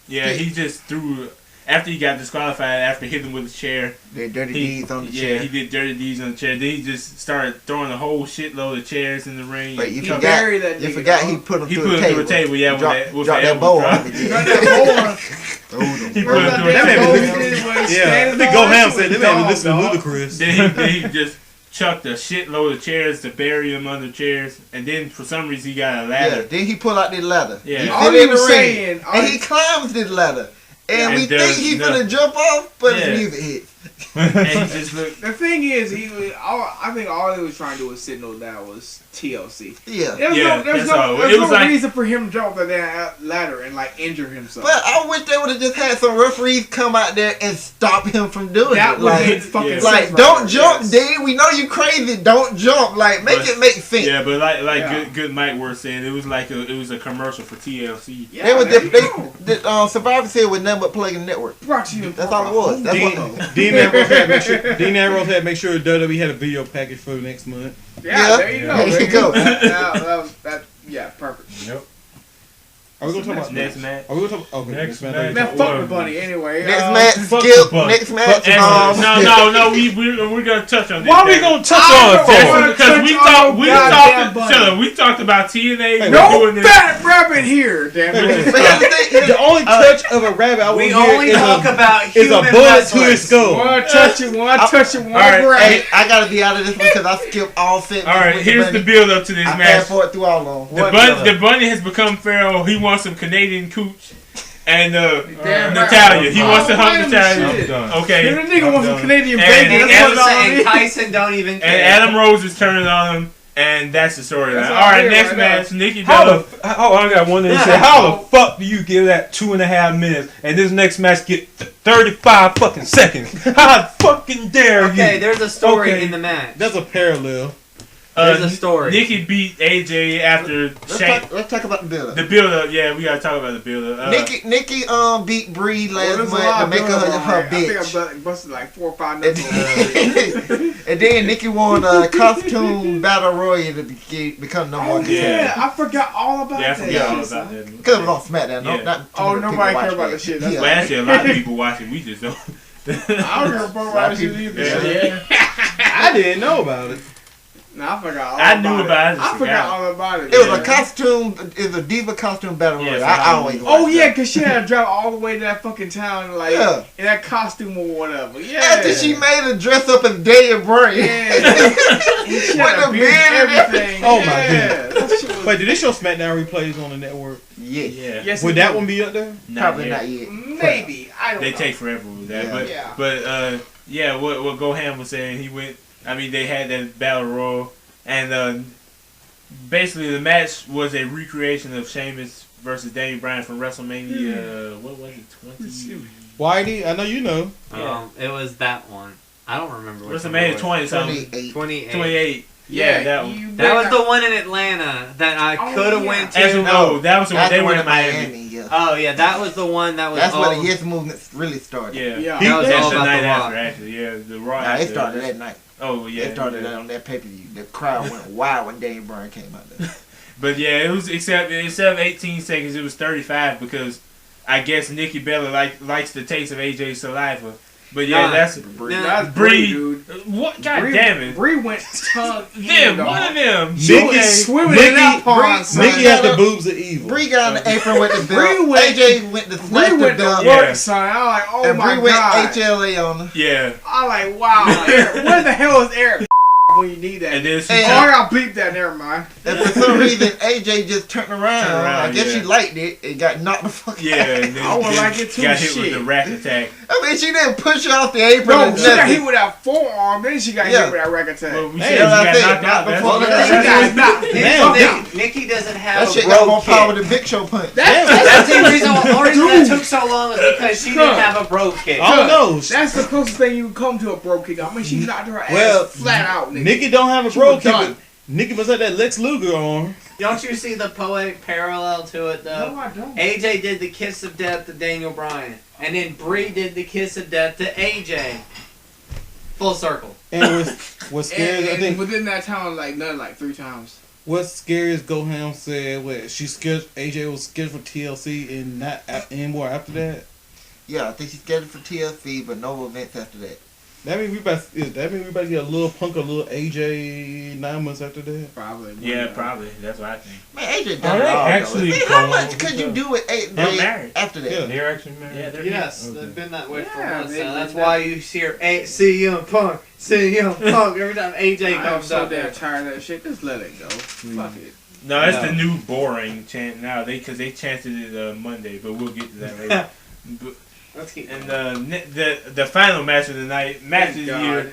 Speaker 5: yeah, he just threw after he got disqualified after hitting him with a chair.
Speaker 4: the dirty
Speaker 5: He,
Speaker 4: deeds on the
Speaker 5: yeah,
Speaker 4: chair.
Speaker 5: he did dirty deeds on the chair. Then he just started throwing a whole shitload of chairs in the ring.
Speaker 4: But you
Speaker 2: He
Speaker 4: forgot,
Speaker 2: buried that
Speaker 4: you
Speaker 2: nigga,
Speaker 4: forgot
Speaker 2: dog.
Speaker 4: he put him
Speaker 5: He
Speaker 4: through
Speaker 5: put
Speaker 4: a
Speaker 5: him
Speaker 4: table.
Speaker 5: through a table, yeah, with
Speaker 4: Drop-
Speaker 5: that
Speaker 4: drop
Speaker 5: the
Speaker 4: that
Speaker 5: elbow
Speaker 4: bowl
Speaker 5: drop.
Speaker 4: on the
Speaker 2: Got
Speaker 4: jet.
Speaker 2: that bowl on.
Speaker 5: He put him through a
Speaker 2: Remember
Speaker 5: table.
Speaker 2: that
Speaker 3: man
Speaker 2: bowl
Speaker 3: was-
Speaker 2: he did when he
Speaker 3: yeah,
Speaker 2: standing
Speaker 3: I think go
Speaker 2: on
Speaker 3: ham
Speaker 2: that
Speaker 3: said
Speaker 2: shit
Speaker 3: that man
Speaker 2: was
Speaker 3: was listening to
Speaker 2: dog.
Speaker 3: Ludacris.
Speaker 5: Then he just chucked a shitload of chairs to bury him under chairs, and then for some reason he got a ladder.
Speaker 4: Yeah, then he pull out the ladder.
Speaker 5: Yeah.
Speaker 4: He
Speaker 2: All
Speaker 4: sit
Speaker 2: he
Speaker 4: in the
Speaker 2: was
Speaker 4: ring,
Speaker 2: saying,
Speaker 4: and he climbs this ladder. And
Speaker 5: And
Speaker 4: we think
Speaker 5: there's
Speaker 4: he's
Speaker 5: nothing.
Speaker 4: gonna jump off, but
Speaker 5: Yeah.
Speaker 4: his music hits.
Speaker 5: And he just looked.
Speaker 2: The thing is, I think all he was trying to do was signal that was TLC.
Speaker 4: Yeah.
Speaker 2: There's
Speaker 5: Yeah,
Speaker 2: there's
Speaker 5: that's all.
Speaker 2: there's
Speaker 5: It was like-
Speaker 2: reason for him to jump off the damn ladder and like injure himself.
Speaker 4: But I wish they would have just had some referees come out there and stop him from doing
Speaker 2: that
Speaker 4: it.
Speaker 2: would
Speaker 4: Like,
Speaker 2: make fucking
Speaker 5: yeah.
Speaker 2: sense.
Speaker 4: like
Speaker 2: right
Speaker 4: don't
Speaker 2: there,
Speaker 4: jump,
Speaker 2: yes.
Speaker 4: dude. We know you crazy. Don't jump. Like, make
Speaker 5: But-
Speaker 4: it make sense.
Speaker 5: Yeah, but like
Speaker 2: Yeah.
Speaker 5: good Mike was saying, it was like it was a commercial for TLC.
Speaker 2: Yeah,
Speaker 4: They were
Speaker 2: there you go.
Speaker 4: the Survivor Series was nothing but plugging network.
Speaker 2: Brought to you in
Speaker 4: That's
Speaker 2: part
Speaker 4: all it was.
Speaker 2: by
Speaker 4: That's
Speaker 2: Home
Speaker 4: what-
Speaker 2: Depot.
Speaker 3: Dean Ambrose had to make sure WWE had a video package for next month.
Speaker 2: Yeah, there you go.
Speaker 4: There you go.
Speaker 2: Yeah, perfect.
Speaker 6: Yep.
Speaker 3: Are we gonna talk about
Speaker 5: Next match.
Speaker 3: Are we gonna talk? Okay,
Speaker 6: Next
Speaker 3: match.
Speaker 6: match.
Speaker 2: Man, fuck the bunny anyway.
Speaker 4: Next match,
Speaker 6: fuck
Speaker 4: skip.
Speaker 6: the butt.
Speaker 4: Next match,
Speaker 5: No, we're gonna touch on this.
Speaker 6: Why we gonna touch on it for?
Speaker 5: Because we talked about TNA.
Speaker 3: Hey,
Speaker 5: we're
Speaker 2: No
Speaker 5: doing this.
Speaker 2: fat rabbit here, damn it.
Speaker 4: But here's the thing,
Speaker 3: The only touch of a rabbit I want
Speaker 7: We
Speaker 3: to hear
Speaker 7: only
Speaker 3: is
Speaker 7: talk about
Speaker 3: is a
Speaker 7: human
Speaker 3: bullet to
Speaker 7: wrestlers.
Speaker 3: his skull.
Speaker 2: One touch it, one
Speaker 5: Alright,
Speaker 2: grab.
Speaker 4: Hey, I gotta be out of this one because I skipped all segments.
Speaker 5: All right,
Speaker 4: with
Speaker 5: here's the
Speaker 4: bunny.
Speaker 5: build up to this
Speaker 4: I
Speaker 5: match.
Speaker 4: fast forward through all of them.
Speaker 5: The bunny has become feral. He wants some Canadian cooch, and
Speaker 2: Damn
Speaker 5: Natalia.
Speaker 2: right.
Speaker 5: He wants to
Speaker 2: Oh,
Speaker 5: hump
Speaker 2: man,
Speaker 5: Natalia.
Speaker 2: shit.
Speaker 5: Okay,
Speaker 2: Dude, the nigga wants some Canadian
Speaker 5: And-
Speaker 2: bacon.
Speaker 5: and
Speaker 2: That's
Speaker 5: Adam-
Speaker 2: what all
Speaker 7: And
Speaker 2: it is.
Speaker 7: Tyson don't even
Speaker 5: and
Speaker 7: care.
Speaker 5: Adam Rose is turning on him, and that's the storyline.
Speaker 2: That's
Speaker 5: All
Speaker 2: all I
Speaker 5: right,
Speaker 2: hear
Speaker 5: next
Speaker 2: right
Speaker 5: match, Nikki
Speaker 6: How
Speaker 5: Bella.
Speaker 6: I got one thing to say. How the fuck do you give that 2.5 minutes and this next match get 35 fucking seconds? How fucking dare you?
Speaker 7: Okay, there's a story
Speaker 6: Okay.
Speaker 7: in the match.
Speaker 3: That's a parallel.
Speaker 7: There's a story.
Speaker 5: Nikki beat AJ after
Speaker 4: Let's talk about the build-up.
Speaker 5: the build up. Yeah, we gotta talk about the build up.
Speaker 4: Nikki beat Bree last
Speaker 2: There's a
Speaker 4: month
Speaker 2: lot
Speaker 4: to
Speaker 2: of
Speaker 4: make her
Speaker 2: build-up
Speaker 4: her
Speaker 2: on it. I
Speaker 4: bitch.
Speaker 2: think I busted like 4 or 5
Speaker 4: And
Speaker 2: nipples.
Speaker 4: and then Nikki won a costume battle royal to become number
Speaker 2: Oh
Speaker 4: one
Speaker 2: yeah,
Speaker 4: contender.
Speaker 2: I forgot all about
Speaker 5: Yeah, I
Speaker 2: that.
Speaker 5: forgot all
Speaker 2: shit,
Speaker 5: about
Speaker 2: son.
Speaker 5: that.
Speaker 4: Because it was on SmackDown. No,
Speaker 5: Yeah.
Speaker 4: not too
Speaker 2: Oh,
Speaker 4: many
Speaker 2: nobody
Speaker 4: people
Speaker 2: care
Speaker 4: watch
Speaker 2: about the shit. That's
Speaker 4: Yeah.
Speaker 5: Well, actually, a lot of people watch it. We just don't.
Speaker 2: I don't care about wrestling either. shit.
Speaker 3: I didn't know about it.
Speaker 2: Nah, I forgot all
Speaker 5: I
Speaker 2: about
Speaker 5: knew
Speaker 2: it.
Speaker 5: about it,
Speaker 2: I
Speaker 5: just
Speaker 2: forgot
Speaker 5: forgot.
Speaker 2: all about it.
Speaker 4: It was
Speaker 2: man.
Speaker 4: a costume. It was a diva costume battle
Speaker 5: Yeah,
Speaker 4: royal.
Speaker 5: so
Speaker 4: I
Speaker 5: I
Speaker 4: always
Speaker 5: knew.
Speaker 2: Oh
Speaker 4: watch
Speaker 2: yeah,
Speaker 4: that.
Speaker 2: cause she had to drive all the way to that fucking town, like
Speaker 4: Yeah.
Speaker 2: in that costume or whatever. Yeah.
Speaker 4: After she made her dress up as Daniel Bryan.
Speaker 2: Yeah. She had
Speaker 4: With
Speaker 2: a
Speaker 4: the
Speaker 2: beard
Speaker 4: beard
Speaker 2: and
Speaker 4: and
Speaker 2: everything.
Speaker 3: Oh, my
Speaker 2: Yeah, that shit was-
Speaker 3: Wait, did they show SmackDown replays on the network?
Speaker 4: Yeah.
Speaker 5: Yeah.
Speaker 2: Yes,
Speaker 3: Would
Speaker 2: it
Speaker 3: that
Speaker 2: did.
Speaker 3: one be up there?
Speaker 4: Probably
Speaker 5: yet.
Speaker 4: not yet.
Speaker 2: Maybe. I don't
Speaker 5: They
Speaker 2: know.
Speaker 5: take forever with that,
Speaker 4: Yeah.
Speaker 5: but
Speaker 2: Yeah.
Speaker 5: what Gohan was saying, he went. I mean, they had that battle royal, and basically the match was a recreation of Sheamus versus Daniel Bryan from WrestleMania. What was it? 20.
Speaker 3: Whitey, I know you know.
Speaker 7: It was that one. I don't remember which one it
Speaker 5: WrestleMania
Speaker 7: was.
Speaker 5: 20 something.
Speaker 4: 28.
Speaker 7: 28.
Speaker 5: 28. Yeah, that one.
Speaker 2: you
Speaker 7: That was
Speaker 2: better-
Speaker 7: the one in Atlanta that I
Speaker 2: Oh,
Speaker 7: could have
Speaker 2: yeah.
Speaker 7: went
Speaker 5: As
Speaker 7: to.
Speaker 5: no, that was the one
Speaker 4: That's
Speaker 5: they
Speaker 4: the
Speaker 5: were
Speaker 4: one
Speaker 5: in Miami.
Speaker 4: Yeah.
Speaker 7: Oh yeah, that was the one that was.
Speaker 4: That's
Speaker 7: all,
Speaker 4: where the Yes movement really started.
Speaker 5: Yeah,
Speaker 2: Yeah.
Speaker 7: That was
Speaker 5: that's
Speaker 7: all
Speaker 5: the
Speaker 7: about
Speaker 5: night
Speaker 7: the
Speaker 5: after.
Speaker 7: Raw.
Speaker 5: Actually, yeah, the Raw.
Speaker 4: Nah, it
Speaker 5: after.
Speaker 4: started that night.
Speaker 5: Oh yeah,
Speaker 4: It started
Speaker 5: yeah.
Speaker 4: that on that pay per view. The crowd went wild when Daniel Bryan came out there.
Speaker 5: But yeah, it was except 18 seconds, it was 35 because I guess Nikki Bella likes the taste of AJ's saliva. But yeah,
Speaker 7: Nah,
Speaker 5: that's
Speaker 2: That's
Speaker 5: Bree.
Speaker 2: Bree, dude.
Speaker 5: What? God
Speaker 2: Bree,
Speaker 5: damn it!
Speaker 2: Bree went tongue
Speaker 5: Them, one of them.
Speaker 3: Nikki,
Speaker 2: swimming in that pond, son.
Speaker 3: Nikki has the boobs of evil.
Speaker 4: Bree got on the apron with the
Speaker 2: Bree
Speaker 4: belt.
Speaker 2: went-
Speaker 4: AJ went to
Speaker 2: Bree
Speaker 4: snatch the
Speaker 2: went to
Speaker 4: belt.
Speaker 2: work,
Speaker 5: Yeah.
Speaker 2: son. I was like, oh
Speaker 4: And
Speaker 2: my
Speaker 4: Bree went
Speaker 2: god.
Speaker 4: HLA on her.
Speaker 5: Yeah,
Speaker 2: I'm like, wow. Eric, where the hell is Eric when you need that?
Speaker 5: and then she
Speaker 4: Hey,
Speaker 2: Oh, I gotta bleep that. Never mind.
Speaker 4: And for some reason, AJ just turned around.
Speaker 5: Turned around,
Speaker 4: I guess
Speaker 5: yeah.
Speaker 4: she liked it. It got knocked the fuck
Speaker 5: yeah,
Speaker 4: out.
Speaker 5: and then,
Speaker 2: I would
Speaker 5: then
Speaker 2: like it too,
Speaker 5: got hit
Speaker 2: shit.
Speaker 5: with the rack attack.
Speaker 4: I mean, she didn't push her off the apron.
Speaker 2: No,
Speaker 4: or
Speaker 2: she got
Speaker 4: nothing.
Speaker 2: hit with that forearm, then she got
Speaker 4: Yeah.
Speaker 2: hit with that rack attack.
Speaker 5: Well, we
Speaker 3: Hey,
Speaker 5: said
Speaker 4: that's
Speaker 5: she got
Speaker 4: it,
Speaker 5: knocked out.
Speaker 4: not
Speaker 5: That's
Speaker 4: before
Speaker 5: what
Speaker 4: the-
Speaker 2: She got knocked.
Speaker 3: Damn,
Speaker 7: Nikki, Nikki doesn't have
Speaker 4: That
Speaker 7: a
Speaker 4: shit got
Speaker 7: bro
Speaker 4: more power
Speaker 7: kick.
Speaker 4: than Big Show punch.
Speaker 7: That's the reason that took so long was because she didn't have a bro kick.
Speaker 3: Oh no,
Speaker 2: That's the closest thing you can come to a bro kick. I mean, she knocked her ass
Speaker 3: Well,
Speaker 2: flat out, nigga.
Speaker 3: Nikki don't have a
Speaker 2: She
Speaker 3: bro
Speaker 2: was
Speaker 3: kick.
Speaker 2: done.
Speaker 3: Nikki must have that Lex Luger on.
Speaker 7: Don't you see the poetic parallel to it though?
Speaker 2: No, I don't.
Speaker 7: AJ did the kiss of death to Daniel Bryan, and then Bree did the kiss of death to AJ. Full circle.
Speaker 3: And what's scary, I
Speaker 2: And
Speaker 3: think
Speaker 2: within that time, like none, like 3 times.
Speaker 3: what's scary is Gohan said what she scheduled. AJ was scheduled for TLC and not anymore after that.
Speaker 4: Yeah, I think she's scheduled for TLC, but no events after that.
Speaker 3: That mean we about to get a little Punk, a little AJ 9 months after that.
Speaker 2: Probably.
Speaker 5: Yeah, probably. That's what I think.
Speaker 4: Man, AJ
Speaker 6: Are
Speaker 4: done
Speaker 6: they
Speaker 4: it all.
Speaker 6: actually
Speaker 4: See, how
Speaker 6: going
Speaker 4: much
Speaker 6: with
Speaker 4: could you
Speaker 6: the-
Speaker 4: do with 8
Speaker 5: They're
Speaker 4: days
Speaker 5: married.
Speaker 4: after that?
Speaker 3: Yeah.
Speaker 6: They're actually married.
Speaker 5: Yeah, they're
Speaker 7: Yes,
Speaker 6: Okay.
Speaker 7: they've been that way for
Speaker 2: Yeah,
Speaker 7: months.
Speaker 2: they-
Speaker 7: Now. That's
Speaker 2: they-
Speaker 7: why you hear CM Punk, CM Punk every time AJ
Speaker 2: I'm
Speaker 7: comes
Speaker 2: so
Speaker 7: up
Speaker 2: damn
Speaker 7: there.
Speaker 2: tired of that shit. Just let it go. Fuck it.
Speaker 5: No, it's
Speaker 7: No.
Speaker 5: the new boring chant now. Because they chanted it Monday, but we'll get to that later. But,
Speaker 7: Let's keep
Speaker 5: and
Speaker 7: going.
Speaker 5: the final match of the night, match of the
Speaker 2: Thank
Speaker 5: year,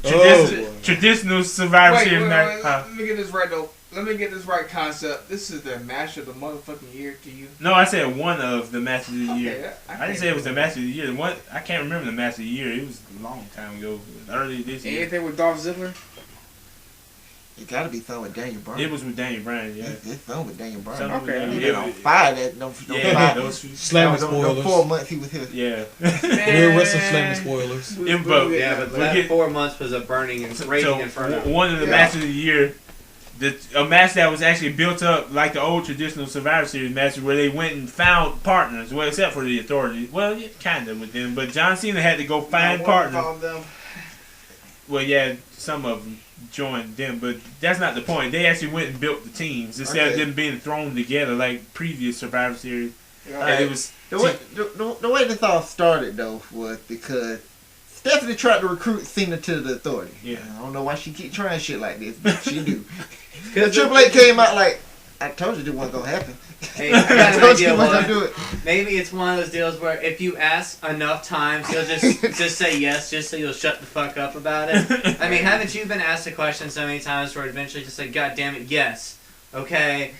Speaker 3: Oh,
Speaker 5: traditional Survivor
Speaker 2: Wait,
Speaker 5: Series night. Huh?
Speaker 2: let me get this right though. Let me get this right concept. This is the match of the motherfucking year to you.
Speaker 5: No, I said one of the matches of the year.
Speaker 2: Okay,
Speaker 5: I didn't say it was the match of the year. The one I can't remember the match of the year. It was a long time ago, early this year.
Speaker 2: Anything with Dolph Ziggler?
Speaker 4: It gotta be something with Daniel Bryan.
Speaker 5: It was with Daniel Bryan, yeah.
Speaker 4: It's something with Daniel Bryan.
Speaker 5: Something
Speaker 2: Okay.
Speaker 5: with
Speaker 4: He
Speaker 5: Daniel
Speaker 4: been on
Speaker 5: Bryan.
Speaker 4: fire that no
Speaker 5: Yeah,
Speaker 4: fire.
Speaker 5: those
Speaker 3: slamming
Speaker 4: Those
Speaker 3: spoilers.
Speaker 4: 4 months he was here.
Speaker 5: yeah.
Speaker 3: Real wrestling slamming spoilers.
Speaker 5: Yeah, but-
Speaker 7: Yeah, but the
Speaker 5: We'll
Speaker 7: last
Speaker 5: get-
Speaker 7: 4 months was a burning and raging inferno.
Speaker 5: One of the
Speaker 2: Yeah.
Speaker 5: matches of the year, a match that was actually built up like the old traditional Survivor Series matches where they went and found partners, well, except for the Authority. Well, yeah, kind of with them, but John Cena had to go find partners. Well, yeah, some of them joined them, but that's not the point. They actually went and built the teams instead of
Speaker 4: Okay.
Speaker 5: them being thrown together like previous Survivor Series.
Speaker 2: Yeah.
Speaker 5: And it was
Speaker 4: The way this all started though was because Stephanie tried to recruit Cena to the Authority.
Speaker 5: Yeah.
Speaker 4: I don't know why she keep trying shit like this, but she do. And
Speaker 7: Because
Speaker 4: Triple H came out like, I told you this wasn't gonna happen.
Speaker 7: Hey, I got an
Speaker 4: told you
Speaker 7: idea
Speaker 4: he wasn't
Speaker 7: why.
Speaker 4: gonna do it.
Speaker 7: Maybe it's one of those deals where if you ask enough times, he'll just say yes, just so you'll shut the fuck up about it. I mean, haven't you been asked a question so many times where eventually just say, God damn it, yes, okay?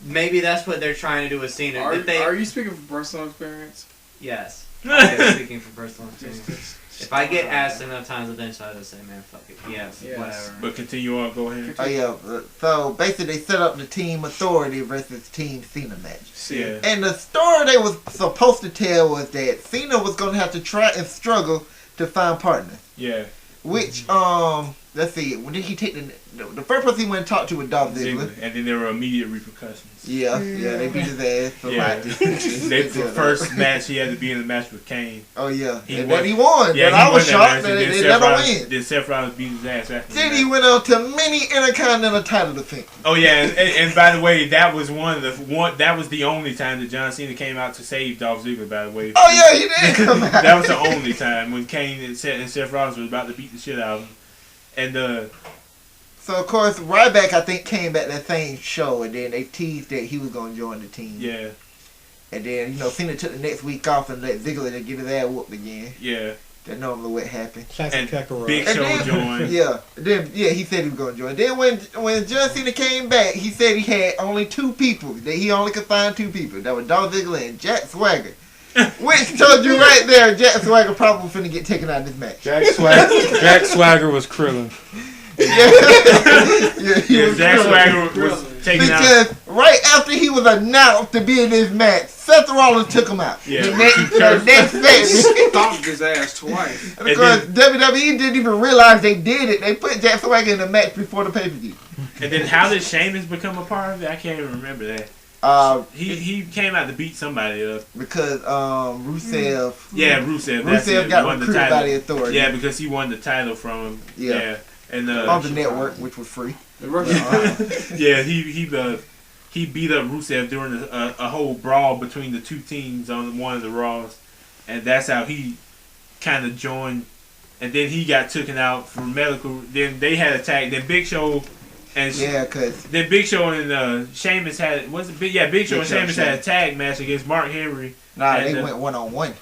Speaker 7: Maybe that's what they're trying to do with Cena.
Speaker 2: Are you speaking from personal experience?
Speaker 7: Yes. I'm speaking from personal experience. If I get asked enough times, eventually I just say, man, fuck it, yes,
Speaker 2: Yes.
Speaker 7: whatever.
Speaker 5: But continue on, go ahead.
Speaker 4: Oh yeah, so basically they set up the Team Authority versus Team Cena match.
Speaker 5: Yeah.
Speaker 4: And the story they was supposed to tell was that Cena was gonna have to try and struggle to find partners.
Speaker 5: Yeah.
Speaker 4: Which let's see, when did he take the first person he went and talked to was Dolph Ziggler.
Speaker 5: Ziggler. And then there were immediate repercussions.
Speaker 4: Yeah, they beat his ass for
Speaker 5: Yeah.
Speaker 4: like
Speaker 5: For first match, he had to be in the match with Kane.
Speaker 4: Oh yeah,
Speaker 5: He
Speaker 4: and
Speaker 5: won.
Speaker 4: then he won.
Speaker 5: Yeah,
Speaker 4: and
Speaker 5: he
Speaker 4: I was
Speaker 5: won
Speaker 4: shocked
Speaker 5: match,
Speaker 4: that
Speaker 5: and
Speaker 4: they
Speaker 5: then
Speaker 4: let
Speaker 5: Seth
Speaker 4: him
Speaker 5: Rollins-
Speaker 4: win.
Speaker 5: Then Seth Rollins beat his ass after
Speaker 4: Then
Speaker 5: the
Speaker 4: he
Speaker 5: match.
Speaker 4: went on to many Intercontinental title defense.
Speaker 5: Oh yeah, and by the way, that was that was the only time that John Cena came out to save Dolph Ziggler. By the way.
Speaker 4: Oh yeah, he did come out.
Speaker 5: That was the only time when Kane and Seth Rollins was about to beat the shit out of him. And
Speaker 4: So of course Ryback I think came back that same show and then they teased that he was gonna join the team.
Speaker 5: yeah,
Speaker 4: And then Cena took the next week off and let Ziggler to get his ass whooped again.
Speaker 5: yeah.
Speaker 4: That's normally what happened.
Speaker 3: Classic
Speaker 5: And
Speaker 3: Kakarot.
Speaker 5: Big
Speaker 4: And
Speaker 5: Show
Speaker 4: then-
Speaker 5: joined.
Speaker 4: Yeah. Then he said he was gonna join. Then when John Cena came back, he said he had only 2 people. That he only could find 2 people. That was Dolph Ziggler and Jack Swagger. Which told you right there, Jack Swagger probably finna get taken out of this match.
Speaker 6: Jack Swagger was Krillin.
Speaker 4: Yeah, he
Speaker 5: Yeah,
Speaker 4: was
Speaker 5: Jack
Speaker 4: Krillin.
Speaker 5: Swagger was taken out.
Speaker 4: Because right after he was announced to be in this match, Seth Rollins took him out.
Speaker 5: Yeah.
Speaker 4: The next match.
Speaker 2: Stomped his ass twice.
Speaker 4: And of course, WWE didn't even realize they did it. They put Jack Swagger in the match before the pay-per-view.
Speaker 5: And then how did Sheamus become a part of it? I can't even remember that. He came out to beat somebody up.
Speaker 4: Because Rusev.
Speaker 5: Yeah, Rusev. That's
Speaker 4: Rusev
Speaker 5: it.
Speaker 4: got
Speaker 5: Won the
Speaker 4: recruited
Speaker 5: title.
Speaker 4: by the Authority.
Speaker 5: Yeah, because he won the title from him.
Speaker 4: Yeah.
Speaker 5: And
Speaker 4: On the network, which was free.
Speaker 2: The rookie.
Speaker 5: yeah, he beat up Rusev during a whole brawl between the 2 teams on one of the Raws, and that's how he kind of joined. And then he got taken out for medical. Then they had a tag. Then Big Show and
Speaker 4: Yeah, because
Speaker 5: then Big Show and Sheamus had Big Show
Speaker 4: Big
Speaker 5: and
Speaker 4: Show
Speaker 5: Sheamus had a tag match against Mark Henry.
Speaker 4: they
Speaker 5: And,
Speaker 4: went one-on-one.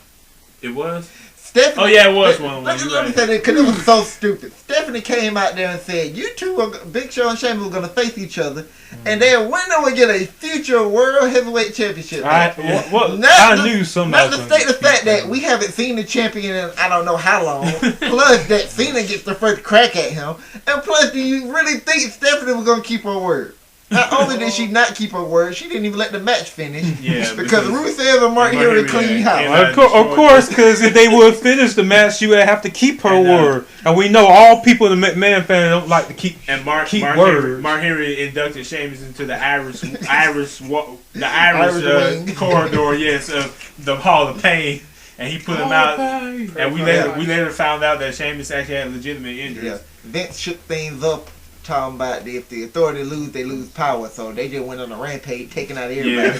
Speaker 5: It was.
Speaker 4: Stephanie,
Speaker 5: Oh yeah, it was one-on-one.
Speaker 4: Let
Speaker 5: You're
Speaker 4: me
Speaker 5: right.
Speaker 4: say that because it was so stupid. Stephanie came out there and said, "You two, Big Show and Sheamus, were going to face each other, and their winner would get a future World Heavyweight Championship."
Speaker 6: I knew somebody.
Speaker 4: Not to state the fact that we haven't seen the champion in I don't know how long. Plus that Cena gets the first crack at him, and plus, do you really think Stephanie was going to keep her word? Not only did she not keep her word, she didn't even let the match finish.
Speaker 5: Yeah,
Speaker 4: because Rusev and Mark
Speaker 5: Mark
Speaker 4: Henry
Speaker 5: Henry
Speaker 4: clean
Speaker 5: came
Speaker 4: house.
Speaker 5: out.
Speaker 6: Of course, because if they would finish the match, she would have to keep her
Speaker 5: And,
Speaker 6: word. And we know all people in the McMahon family don't like to keep.
Speaker 5: And Mark
Speaker 6: Keep
Speaker 5: Henry,
Speaker 6: words.
Speaker 5: Mark Henry inducted Sheamus into the Irish
Speaker 4: Irish wing.
Speaker 5: corridor, yes, of the Hall of Pain. and he put him out. And we later found out that Sheamus actually had legitimate injuries.
Speaker 4: Yeah. Vince shook things up, talking about if the authority lose, they lose power. So they just went on a rampage, taking out everybody.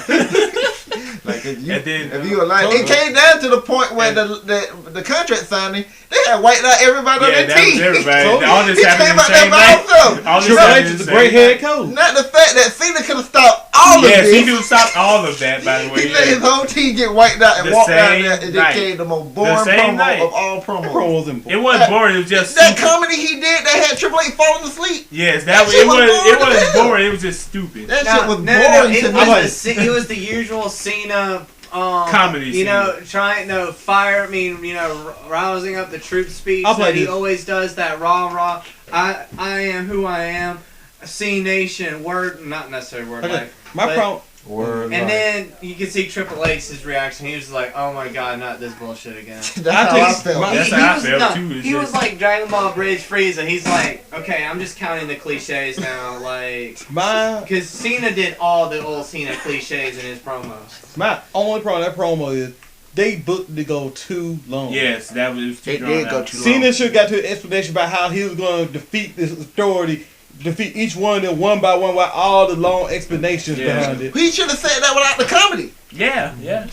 Speaker 4: Like if you were like, it came down to the point where the contract signing, they had wiped out everybody on their team.
Speaker 5: Was everybody. All this
Speaker 4: He
Speaker 5: happened
Speaker 4: came
Speaker 5: the
Speaker 4: out there
Speaker 5: same
Speaker 4: by
Speaker 5: night.
Speaker 4: himself.
Speaker 5: All this
Speaker 3: Triple
Speaker 5: happened
Speaker 3: H
Speaker 5: the
Speaker 3: is a
Speaker 5: same
Speaker 3: great
Speaker 5: night.
Speaker 3: head coach.
Speaker 4: Not the fact that Cena could have stopped all of
Speaker 5: Yes,
Speaker 4: this.
Speaker 5: he could stop all of that, by the way.
Speaker 4: He let his whole team get wiped out and
Speaker 5: The
Speaker 4: walked out
Speaker 5: same
Speaker 4: there and
Speaker 5: night.
Speaker 4: just came the most boring
Speaker 5: The same
Speaker 4: promo
Speaker 5: night.
Speaker 4: of all promos.
Speaker 3: Promos important.
Speaker 5: It wasn't boring. It was just
Speaker 4: That
Speaker 5: stupid.
Speaker 4: comedy he did that had Triple H falling asleep.
Speaker 5: Yes,
Speaker 4: That
Speaker 5: it
Speaker 4: shit was
Speaker 5: wasn't
Speaker 4: boring as hell.
Speaker 5: boring. It was just stupid.
Speaker 4: That
Speaker 7: No,
Speaker 4: shit was
Speaker 7: no,
Speaker 4: boring
Speaker 7: it
Speaker 4: to
Speaker 7: was
Speaker 4: me.
Speaker 7: it was the usual Cena
Speaker 5: Comedy
Speaker 7: You
Speaker 5: scene.
Speaker 7: know, trying to fire. I mean, you know, rousing up the troops speech
Speaker 3: I'll play
Speaker 7: that he
Speaker 3: this.
Speaker 7: always does. That rah. I am who I am. C Nation. Word, not necessarily word
Speaker 3: Okay.
Speaker 7: like.
Speaker 3: My
Speaker 7: but-
Speaker 3: problem.
Speaker 6: Word.
Speaker 7: And then you can see Triple H's reaction. He was like, "Oh my god, not this bullshit again."
Speaker 4: That's how I felt.
Speaker 5: That's
Speaker 7: He
Speaker 5: how I
Speaker 7: was-
Speaker 5: felt
Speaker 7: no,
Speaker 5: too. It's
Speaker 7: He was
Speaker 5: just-
Speaker 7: like Dragon Ball Bridge Frieza. He's like, "Okay, I'm just counting the cliches now." Like,
Speaker 3: My
Speaker 7: because Cena did all the old Cena cliches in his promos.
Speaker 3: only problem with that promo is they booked to go too long.
Speaker 5: Yes, that was too
Speaker 4: It
Speaker 5: drawn
Speaker 4: did go
Speaker 5: out.
Speaker 4: too long.
Speaker 3: Cena should have got to an explanation about how he was going to defeat this authority, defeat each one of them one by one, with all the long explanations
Speaker 5: Yeah.
Speaker 3: behind it.
Speaker 4: He should have said that without the comedy.
Speaker 5: Yeah.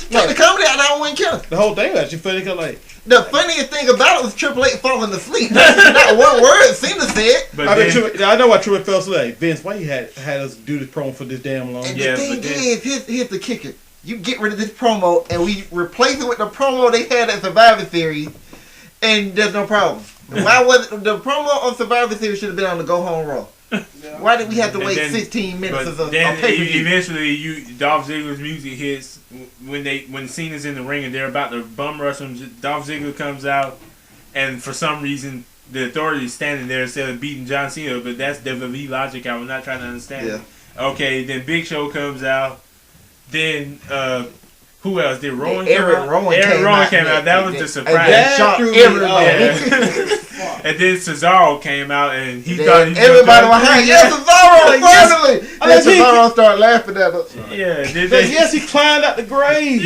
Speaker 4: Take the comedy out, I wouldn't kill him.
Speaker 3: The whole thing was actually funny because, like,
Speaker 4: The funniest thing about it was Triple H falling asleep. Not one word Cena said.
Speaker 5: But
Speaker 3: I,
Speaker 5: then,
Speaker 3: I know why Triple H fell asleep. Like, Vince, why you had us do this promo for this damn long?
Speaker 4: And
Speaker 5: Yeah,
Speaker 4: the thing
Speaker 5: but then-
Speaker 4: is, here's the kicker. You get rid of this promo and we replace it with the promo they had at Survivor Series, and there's no problem. Why was the promo on Survivor Series should have been on the Go Home Raw? Why did we have to
Speaker 5: And
Speaker 4: wait
Speaker 5: then-
Speaker 4: 16 minutes
Speaker 5: but
Speaker 4: of
Speaker 5: then
Speaker 4: pay-per-view?
Speaker 5: eventually, Dolph Ziggler's music hits when Cena's in the ring and they're about to bum rush him. Dolph Ziggler comes out, and for some reason the Authority is standing there instead of beating John Cena. But that's WWE logic. I was not trying to understand.
Speaker 4: Yeah.
Speaker 5: Okay, then Big Show comes out. Then who else? Did Rowan
Speaker 4: Eric
Speaker 5: come out?
Speaker 4: Rowan
Speaker 5: Eric
Speaker 4: came
Speaker 5: Rowan
Speaker 4: out,
Speaker 5: came
Speaker 4: yeah,
Speaker 5: out. That
Speaker 4: and
Speaker 5: was
Speaker 4: then-
Speaker 5: the
Speaker 4: and
Speaker 5: surprise.
Speaker 3: that
Speaker 4: shocked
Speaker 3: threw me
Speaker 4: everybody.
Speaker 3: off.
Speaker 5: And then Cesaro came out and he
Speaker 4: Then
Speaker 5: thought he was
Speaker 4: everybody
Speaker 5: gonna-
Speaker 4: was like, yes, Cesaro,
Speaker 3: Like, yes.
Speaker 4: finally!
Speaker 3: I
Speaker 4: Then
Speaker 3: mean,
Speaker 4: Cesaro started laughing at us.
Speaker 5: Yeah, then
Speaker 3: But
Speaker 5: they,
Speaker 3: yes, he climbed out the grave.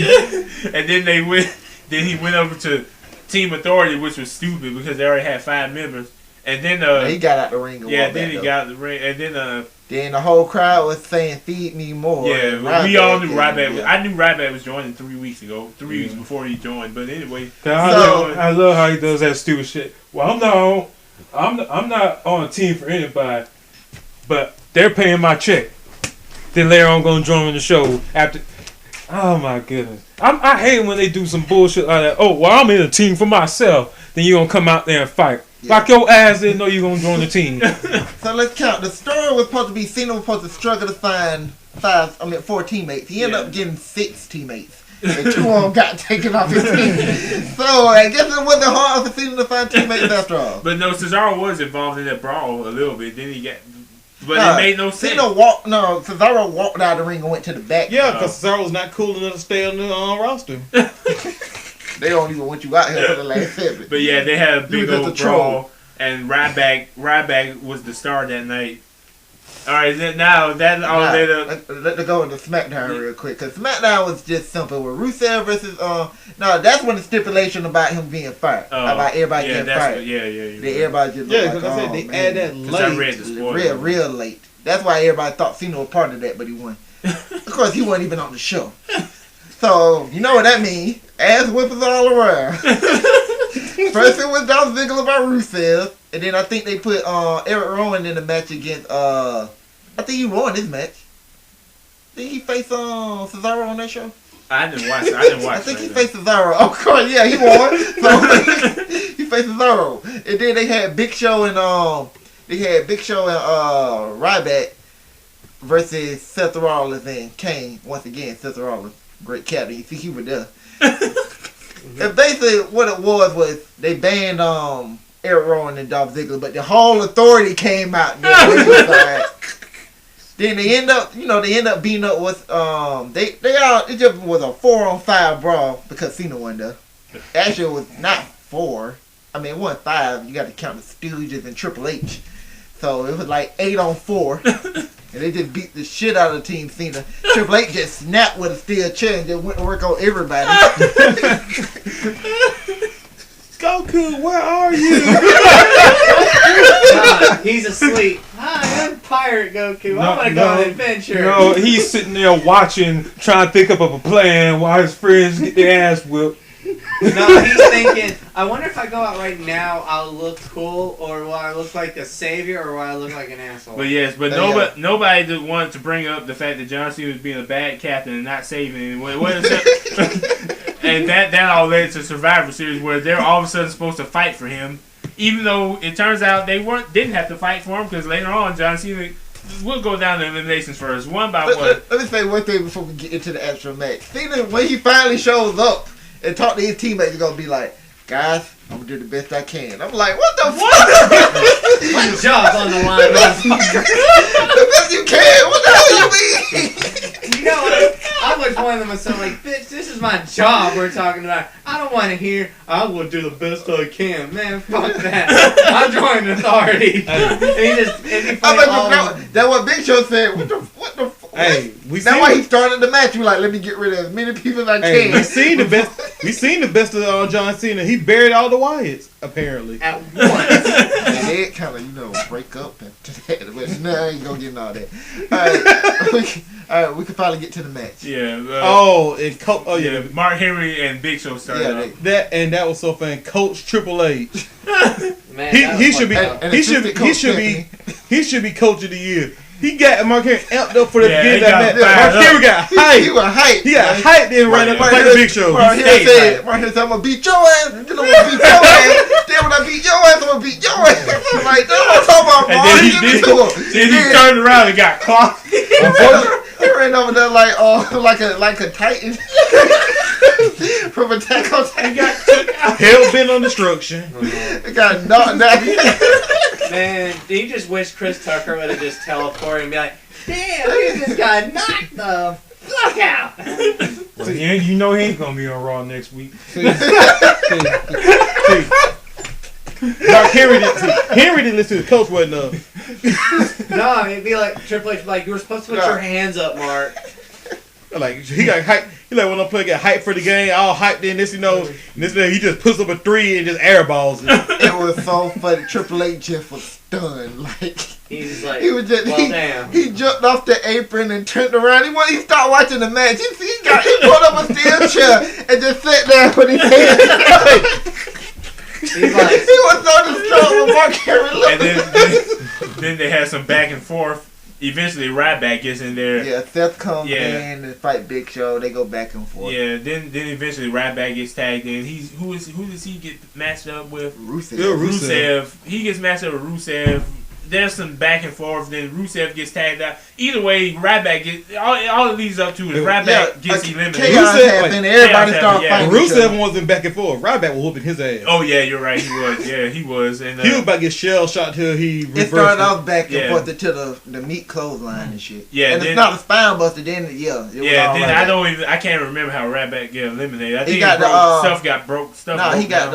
Speaker 5: and then they went. Then he went over to Team Authority, which was stupid because they already had 5 members. And then
Speaker 4: He got out the ring and
Speaker 5: yeah,
Speaker 4: walked
Speaker 5: then
Speaker 4: back
Speaker 5: he
Speaker 4: up.
Speaker 5: got the ring, and then
Speaker 4: Then the whole crowd was saying, feed me more.
Speaker 5: yeah,
Speaker 4: And
Speaker 5: we all knew
Speaker 4: Ryback
Speaker 5: Ryback.
Speaker 4: came,
Speaker 5: I knew Ryback was joining 3 weeks ago, 3 weeks before he joined. But anyway,
Speaker 6: I love how he does that stupid shit. Well, I'm not on a team for anybody, but they're paying my check. Then later on, gonna join the show after. Oh my goodness, I hate when they do some bullshit like that. Oh, well, I'm in a team for myself. Then you gonna come out there and fight.
Speaker 4: Yeah.
Speaker 6: Like your ass didn't know you gonna join the team.
Speaker 4: So let's count. The story was supposed to be Cena was supposed to struggle to find 4 teammates. He ended up getting 6 teammates. And 2 of them got taken off his team. So I guess it wasn't hard for Cena to find teammates after all.
Speaker 5: but no, Cesaro was involved in that brawl a little bit. Then he got, but
Speaker 4: Nah,
Speaker 5: it made no sense.
Speaker 4: Cesaro walked out of the ring and went to the back.
Speaker 3: Yeah, because Cesaro was not cool enough to stay on the roster.
Speaker 4: They don't even want you out here for the last segment.
Speaker 5: But yeah, they had a
Speaker 4: You
Speaker 5: big
Speaker 4: was just
Speaker 5: old
Speaker 4: a troll.
Speaker 5: brawl, and Ryback was the star that night. All right, now that all
Speaker 4: Nah,
Speaker 5: later.
Speaker 4: let's go into SmackDown real quick, because SmackDown was just simple. With Rusev versus that's when the stipulation about him being fired, about everybody
Speaker 5: yeah,
Speaker 4: getting
Speaker 5: that's
Speaker 4: fired.
Speaker 5: what, yeah.
Speaker 4: Then everybody just
Speaker 3: Yeah,
Speaker 4: looked
Speaker 3: because
Speaker 4: like,
Speaker 3: I said
Speaker 4: oh,
Speaker 3: they
Speaker 4: man.
Speaker 3: add that
Speaker 5: Because I read
Speaker 3: late.
Speaker 5: the spoiler.
Speaker 4: real late. That's why everybody thought Cena was part of that, but he wasn't. Of course, he wasn't even on the show. So you know what that means? Ass whippers all around. First it was Dolph Ziggler by Rusev, and then I think they put Eric Rowan in the match against I think he won this match. Did he face Cesaro on that show?
Speaker 5: I didn't watch.
Speaker 4: I think he faced Cesaro. Of course, yeah, he won. So he faced Cesaro, and then they had Big Show and Ryback versus Seth Rollins and Kane. Once again, Seth Rollins, great captain. You see, he was there. And basically, what it was they banned Eric Rowan and Dolph Ziggler, but the whole Authority came out there. Then they end up beating up with it just was a 4-on-5 brawl because Cena won there. Actually, it was not 4. I mean, it wasn't 5. You got to count the Stooges and Triple H. So it was like 8-on-4. And they just beat the shit out of Team Cena. Triple H just snapped with a steel chair and just went to work on everybody.
Speaker 3: Goku, where are you?
Speaker 7: He's asleep. Hi, I'm Pirate Goku. I want to go on an adventure.
Speaker 6: No, he's sitting there watching, trying to think up of a plan while his friends get their ass whipped.
Speaker 7: No, he's thinking, I wonder if I go out right now, I'll look cool, or will I look like a savior, or will I look like an asshole?
Speaker 5: But yes, but nobody just wanted to bring up the fact that John Cena was being a bad captain and not saving anyone. And that all led to Survivor Series, where they're all of a sudden supposed to fight for him, even though it turns out they didn't have to fight for him, because later on John Cena will go down to eliminations first, one by one.
Speaker 4: Let me say one thing before we get into the actual match. Cena, when he finally shows up and talk to his teammates, he's gonna be like, guys, I'm gonna do the best I can. I'm like, what the fuck?
Speaker 7: My job's on the line, motherfucker.
Speaker 4: The best you can? What the hell you mean?
Speaker 7: You know what? I was one of them and so like, bitch, this is my job we're talking about. I don't want to hear, I will do the best I can. Man, fuck that. I'm joining authority. And he
Speaker 4: That's what Big Show said. What the
Speaker 3: Hey,
Speaker 4: that's why he started the match. He was like, let me get rid of as many people as I can.
Speaker 3: We seen the best. We seen the best of John Cena. He buried all the Wyatts apparently.
Speaker 7: At once.
Speaker 4: And they kind of, break up and but no, I ain't gonna get into all that. Alright, we could probably get to the match.
Speaker 5: Yeah.
Speaker 3: Yeah.
Speaker 5: Mark Henry and Big Show started up.
Speaker 3: That was so fun. Coach Triple H.
Speaker 7: Man,
Speaker 3: he should be coach of the year. He got Mark Henry amped up for the beginning of that match. Mark Henry got hyped.
Speaker 4: He was hyped.
Speaker 3: He got hyped then right up like the Big Show.
Speaker 4: Mark Henry said, I'm gonna beat your ass. Then I'm gonna beat your ass. Then when I beat your ass, I'm gonna beat your ass. I'm like, that's what I'm talking about, Mark.
Speaker 5: Then he turned around and got clocked.
Speaker 4: He ran over there like a titan from Attack on Titan.
Speaker 3: Hell bent on destruction.
Speaker 4: He got knocked out.
Speaker 7: Man, do you just wish Chris Tucker would have just teleported and be like, damn, he just got knocked the fuck out.
Speaker 6: Well, you know he ain't gonna be on Raw next week.
Speaker 3: Mark Henry didn't listen to the coach well enough.
Speaker 7: No, it'd be like Triple H, like, you were supposed to put your hands up, Mark.
Speaker 3: Like he got hyped. He like when I play get hyped for the game, all hyped in this, he just puts up a 3 and just airballs it.
Speaker 4: It was so funny. Triple H just was stunned. Like
Speaker 7: he's like,
Speaker 4: he was just
Speaker 7: damn.
Speaker 4: He jumped off the apron and turned around. He started watching the match. He pulled up a steel chair and just sat there with his hands.
Speaker 7: He's like,
Speaker 4: he was so distraught with Mark Henry.
Speaker 5: And then they had some back and forth. Eventually, Ryback gets in there.
Speaker 4: Yeah, Seth comes in and fight Big Show. They go back and forth.
Speaker 5: Yeah, then eventually Ryback gets tagged in. Who does he get matched up with?
Speaker 4: Rusev.
Speaker 5: He gets matched up with Rusev. There's some back and forth. Then Rusev gets tagged out. Either way, Ryback gets all it leads up to is Ryback gets eliminated.
Speaker 4: Everybody started fighting.
Speaker 3: Rusev wasn't back and forth. Ryback was whooping his ass.
Speaker 5: Oh yeah, you're right. He was. Yeah, he was. And
Speaker 3: he was about to get shell shot till he reversed.
Speaker 4: It started off back and forth to the meat clothesline and shit.
Speaker 5: Yeah,
Speaker 4: and it's not a spine buster. Then it was
Speaker 5: I can't remember how Ryback got eliminated. I think stuff got broke.
Speaker 4: He got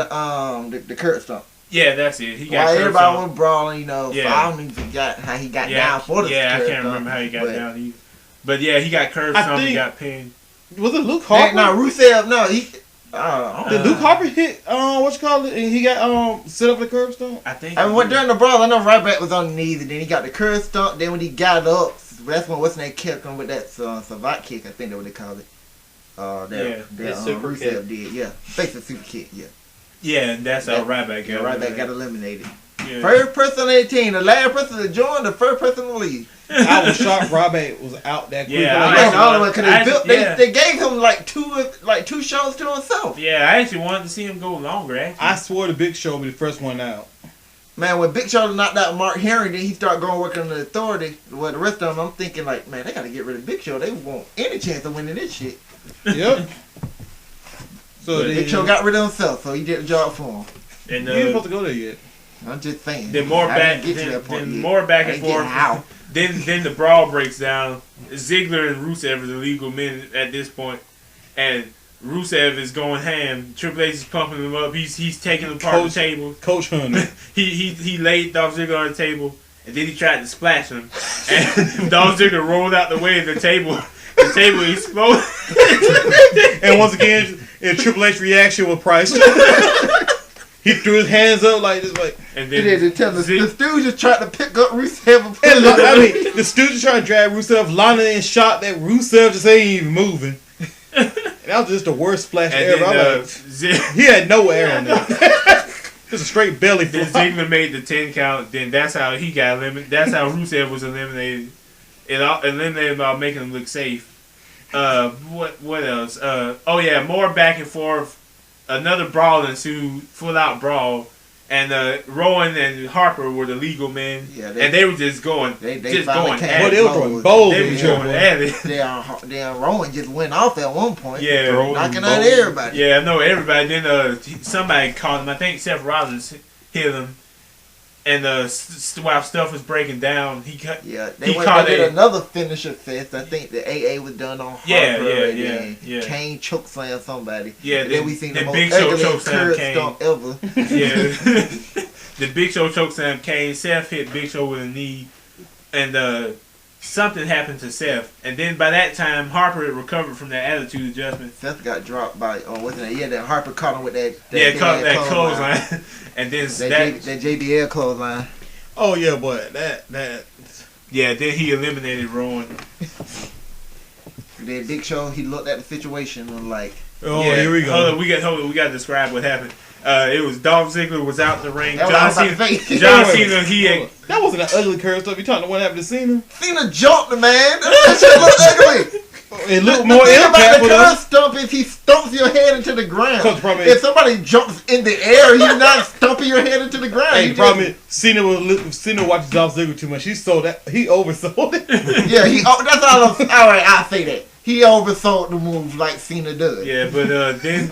Speaker 4: the curb stomp.
Speaker 5: Yeah, that's it. He got
Speaker 4: everybody was brawling, I don't even forget how he got down for the
Speaker 5: I can't remember how he got down either. But yeah, he got curb stomped and got pinned.
Speaker 3: Was it Luke Harper?
Speaker 4: No, Rusev, no, he
Speaker 3: did Luke Harper hit and he got set up the curb stomp?
Speaker 5: I think
Speaker 4: during the brawl, I know Ryback was on the knees and then he got the curb stomp, then when he got up, that's when what's name kept him with that savate kick, I think that's what they called it.
Speaker 7: Super
Speaker 4: Rusev did, yeah. Basically super kick, yeah.
Speaker 5: Yeah, and that's how Ryback got eliminated.
Speaker 4: Ryback got eliminated. Yeah. First person on their team, the last person to join, the first person to leave.
Speaker 3: I was shocked Ryback was out that quick.
Speaker 4: They gave him like two shows to himself.
Speaker 5: Yeah, I actually wanted to see him go longer. Actually,
Speaker 3: I swore the Big Show would be the first one out.
Speaker 4: Man, when Big Show knocked out Mark Henry, then he started going work on the Authority. Well, the rest of them, I'm thinking like, man, they got to get rid of Big Show. They want any chance of winning this shit.
Speaker 3: Yep.
Speaker 4: So Big Show got rid of himself, so he did the job for him.
Speaker 5: And
Speaker 3: you ain't supposed to go there yet.
Speaker 4: I'm just saying.
Speaker 5: Then more back and forth. Then the brawl breaks down. Ziggler and Rusev are the legal men at this point, and Rusev is going ham. Triple H is pumping him up. He's taking apart the table.
Speaker 3: Coach Hunter.
Speaker 5: he laid Dolph Ziggler on the table, and then he tried to splash him, and Dolph Ziggler rolled out the way, and the table exploded.
Speaker 3: And once again, in Triple H reaction with Price, he threw his hands up like this, like.
Speaker 5: And
Speaker 4: He
Speaker 5: then
Speaker 4: did tell the Stooges just tried to pick up Rusev and put
Speaker 3: And
Speaker 4: him
Speaker 3: look, I
Speaker 4: up.
Speaker 3: mean, the Stooges trying to drag Rusev, Lana in shot that Rusev just ain't even moving. And that was just the worst splash
Speaker 5: and
Speaker 3: ever. I'm
Speaker 5: then
Speaker 3: like, he had no air in there. Just a straight belly
Speaker 5: then
Speaker 3: flop.
Speaker 5: Ziggler made the 10 count. Then that's how he got eliminated. That's how Rusev was eliminated. Eliminated by making him look safe. What else? Oh yeah, more back and forth. Another brawl ensued, full out brawl, and Rowan and Harper were the legal men,
Speaker 4: Yeah,
Speaker 5: and they were just going,
Speaker 4: They
Speaker 5: just
Speaker 4: finally
Speaker 5: going
Speaker 4: came
Speaker 5: at
Speaker 3: Boy,
Speaker 5: it.
Speaker 3: they were throwing bowls
Speaker 5: They
Speaker 3: at
Speaker 5: were
Speaker 3: each
Speaker 5: going
Speaker 3: other.
Speaker 5: at it.
Speaker 4: Damn, Rowan just went off at one point.
Speaker 5: Yeah,
Speaker 4: knocking out everybody.
Speaker 5: yeah, no, everybody. Then somebody caught him. I think Seth Rollins hit him, and while stuff was breaking down, he cut.
Speaker 4: Yeah,
Speaker 5: He
Speaker 4: they
Speaker 5: caught
Speaker 4: did
Speaker 5: a-
Speaker 4: another finisher fest. I think the AA was done on Harper.
Speaker 5: Yeah,
Speaker 4: and
Speaker 5: yeah,
Speaker 4: then
Speaker 5: yeah.
Speaker 4: Kane chokeslam somebody.
Speaker 5: Yeah,
Speaker 4: and then we seen the
Speaker 5: the
Speaker 4: most
Speaker 5: Big Show
Speaker 4: ugly
Speaker 5: chokeslam
Speaker 4: curb
Speaker 5: Kane.
Speaker 4: stomp ever.
Speaker 5: Yeah. The Big Show chokeslam Kane. Seth hit Big Show with a knee, and something happened to Seth. And then by that time, Harper had recovered from that attitude adjustment.
Speaker 4: Seth got dropped by, wasn't it? Yeah, that Harper caught him with that
Speaker 5: Yeah, caught
Speaker 4: big-ass
Speaker 5: that clothesline. And then
Speaker 4: that JBL clothesline.
Speaker 3: Oh yeah, but that
Speaker 5: yeah, then he eliminated Rowan.
Speaker 4: That Big Show, he looked at the situation and like,
Speaker 5: Yeah,
Speaker 3: here we go.
Speaker 5: Hold on, we got to describe what happened. It was Dolph Ziggler was out the ring.
Speaker 4: That was
Speaker 5: John
Speaker 4: what I was about
Speaker 5: Cena,
Speaker 4: to say.
Speaker 5: John Cena, he had,
Speaker 3: that wasn't an ugly curve stuff. You talking to what happened to Cena?
Speaker 4: Cena jumped the man. That shit look ugly.
Speaker 3: It looked
Speaker 4: The
Speaker 3: more
Speaker 4: thing about
Speaker 3: impact
Speaker 4: the
Speaker 3: with
Speaker 4: curb
Speaker 3: us.
Speaker 4: stump is he stumps your head into the ground.
Speaker 3: Cause the problem
Speaker 4: If
Speaker 3: is,
Speaker 4: somebody jumps in the air, he's not stumping your head into the ground.
Speaker 3: hey,
Speaker 4: He
Speaker 3: the problem
Speaker 4: just-
Speaker 3: is Cena watches Dolph Ziggler too much. He oversold it.
Speaker 4: Yeah, that's all right. I say that he oversold the move like Cena does.
Speaker 5: yeah, but then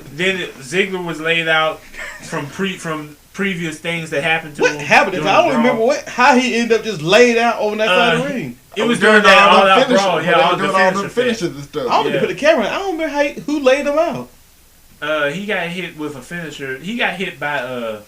Speaker 5: Ziggler was laid out from previous things that happened to
Speaker 3: What
Speaker 5: him.
Speaker 3: happened?
Speaker 5: during
Speaker 3: I
Speaker 5: the
Speaker 3: don't
Speaker 5: brawl.
Speaker 3: remember how he ended up just laid out on that side of the ring.
Speaker 5: It was during that all out brawl. Yeah, all the
Speaker 4: doing all the
Speaker 5: finisher
Speaker 4: finishes and
Speaker 3: I
Speaker 4: stuff.
Speaker 3: don't even
Speaker 5: Yeah.
Speaker 3: put the camera. I don't remember who laid him out.
Speaker 5: He got hit with a finisher. He got hit by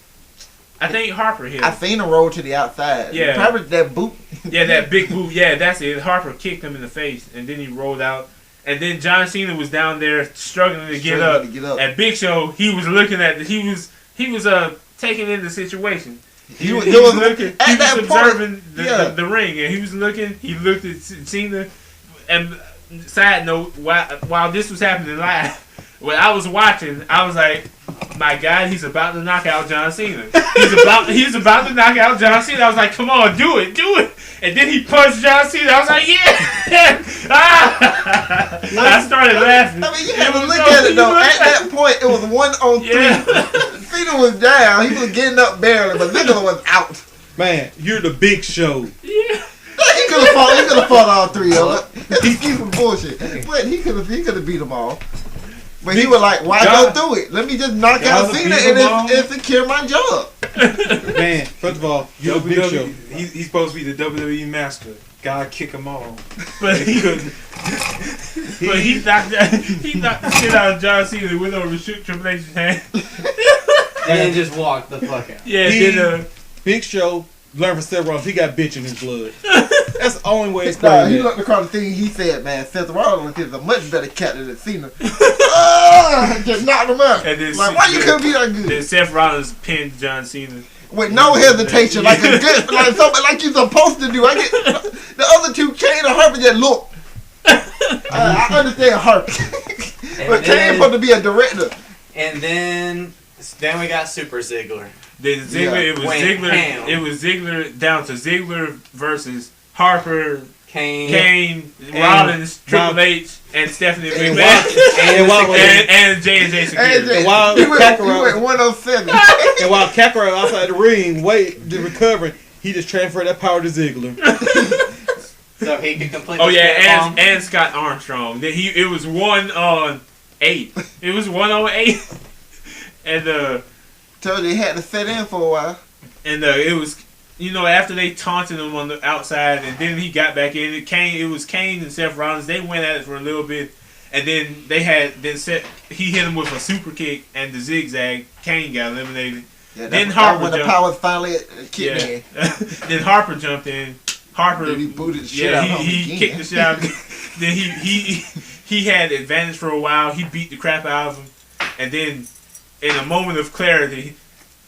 Speaker 5: I think Harper hit him.
Speaker 4: I seen him roll to the outside.
Speaker 5: Yeah.
Speaker 4: Probably that boot.
Speaker 5: Yeah, that big boot. Yeah, that's it. Harper kicked him in the face, and then he rolled out. And then John Cena was down there struggling to get up. At Big Show, he was looking at he was taking in the situation. He was looking.
Speaker 4: at
Speaker 5: He was
Speaker 4: that
Speaker 5: observing
Speaker 4: point,
Speaker 5: the ring, and he was looking. He looked at Cena. And side note, while this was happening live, when I was watching, I was like, "My God, he's about to knock out John Cena. He's about to knock out John Cena." I was like, "Come on, do it!" And then he punched John Cena. I was like, "Yeah!" I started laughing.
Speaker 4: I mean, you have to
Speaker 5: was
Speaker 4: look
Speaker 5: so-
Speaker 4: at it though. At that point, it was 1-on-3.
Speaker 5: Yeah.
Speaker 4: Cena was down. He was getting up barely, but Ziggler was out.
Speaker 3: Man, you're the Big Show.
Speaker 5: Yeah.
Speaker 4: He could have fought all three of them. His excuse was bullshit. But he could have beat them all. But he was like, "Why
Speaker 3: John-
Speaker 4: go through it? Let me just knock
Speaker 3: John
Speaker 4: out Cena
Speaker 3: beat 'em all.
Speaker 4: and secure my job."
Speaker 3: Man, first of all, you're the Big Show.
Speaker 6: He's supposed to be the WWE master. God kick him all.
Speaker 5: But he couldn't. But he knocked the shit out of John Cena and went over and shook Triple H's hand.
Speaker 7: And then just walk the fuck out.
Speaker 5: Yeah,
Speaker 3: He-
Speaker 5: then
Speaker 3: Big Show learned from Seth Rollins. He got bitch in his blood. That's the only way it's
Speaker 4: Nah, he
Speaker 3: playing.
Speaker 4: looked across the thing. He said, "Man, Seth Rollins is a much better captain than Cena." Just knocked him out.
Speaker 5: And then
Speaker 4: Like, why you couldn't be that
Speaker 5: then
Speaker 4: good?
Speaker 5: Seth Rollins pinned John Cena.
Speaker 4: With no hesitation, like a good, like something like you're supposed to do. I get the other two, Kane and Harper, just look. I understand Harper, but Kane supposed to be a director.
Speaker 7: And then we got Super Ziggler.
Speaker 5: Then Ziggler,
Speaker 4: Yeah.
Speaker 5: it was
Speaker 7: Went
Speaker 5: Ziggler.
Speaker 7: ham.
Speaker 5: It was Ziggler down to Ziggler versus Harper,
Speaker 7: Kane.
Speaker 5: Kane, Rollins, Triple
Speaker 3: Rob-
Speaker 5: H, and Stephanie
Speaker 4: And
Speaker 5: McMahon,
Speaker 3: And while,
Speaker 5: and J&J Security.
Speaker 4: And
Speaker 3: while
Speaker 4: he went
Speaker 3: Kakarot-
Speaker 4: 107.
Speaker 3: and while Kakarot outside the ring, just recovering, he just transferred that power to Ziggler.
Speaker 7: So he could complete
Speaker 5: Oh
Speaker 7: the
Speaker 5: yeah,
Speaker 7: spirit bomb.
Speaker 5: and Scott Armstrong. It was 1-on-8. It was 1-on-8, and
Speaker 4: Told you he had to sit in for a while.
Speaker 5: it was, after they taunted him on the outside, and then he got back in. It was Kane and Seth Rollins. They went at it for a little bit, and then he hit him with a super kick and the zigzag. Kane got eliminated.
Speaker 4: Yeah,
Speaker 5: Then
Speaker 4: that
Speaker 5: Harper
Speaker 4: when the
Speaker 5: jumped.
Speaker 4: powers finally kicked in.
Speaker 5: Then Harper jumped in. Harper,
Speaker 4: Then he booted the shit out of him
Speaker 5: he
Speaker 4: again.
Speaker 5: kicked the shit out. Then he had advantage for a while. He beat the crap out of him, and then in a moment of clarity,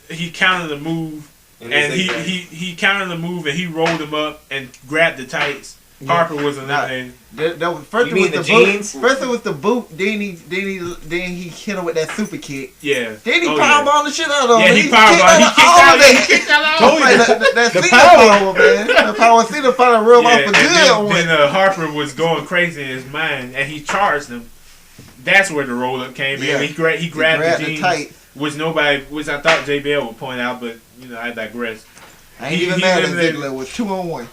Speaker 5: he countered the move, and he countered the move, and he rolled him up and grabbed the tights. Harper was eliminated.
Speaker 4: First
Speaker 7: You mean the jeans?
Speaker 4: First it was the boot. Then he hit him with that super kick.
Speaker 5: Yeah.
Speaker 4: Then he
Speaker 5: Oh,
Speaker 4: powerballed the shit out of him.
Speaker 5: Yeah, he
Speaker 4: kicked
Speaker 5: powerballed. He kicked out all of it.
Speaker 3: Told you
Speaker 4: That
Speaker 3: the
Speaker 4: Cena
Speaker 3: power.
Speaker 4: power, man. The power Cena finally rub off a
Speaker 5: and
Speaker 4: good one.
Speaker 5: then Harper was going crazy in his mind, and he charged him. That's where the roll up came in.
Speaker 4: Yeah.
Speaker 5: He grabbed the jeans,
Speaker 4: tight.
Speaker 5: which I thought JBL would point out, but I digress.
Speaker 4: I ain't
Speaker 5: He-
Speaker 4: even
Speaker 5: he
Speaker 4: mad at
Speaker 5: eliminated-
Speaker 4: Ziggler. It was 2-on-1.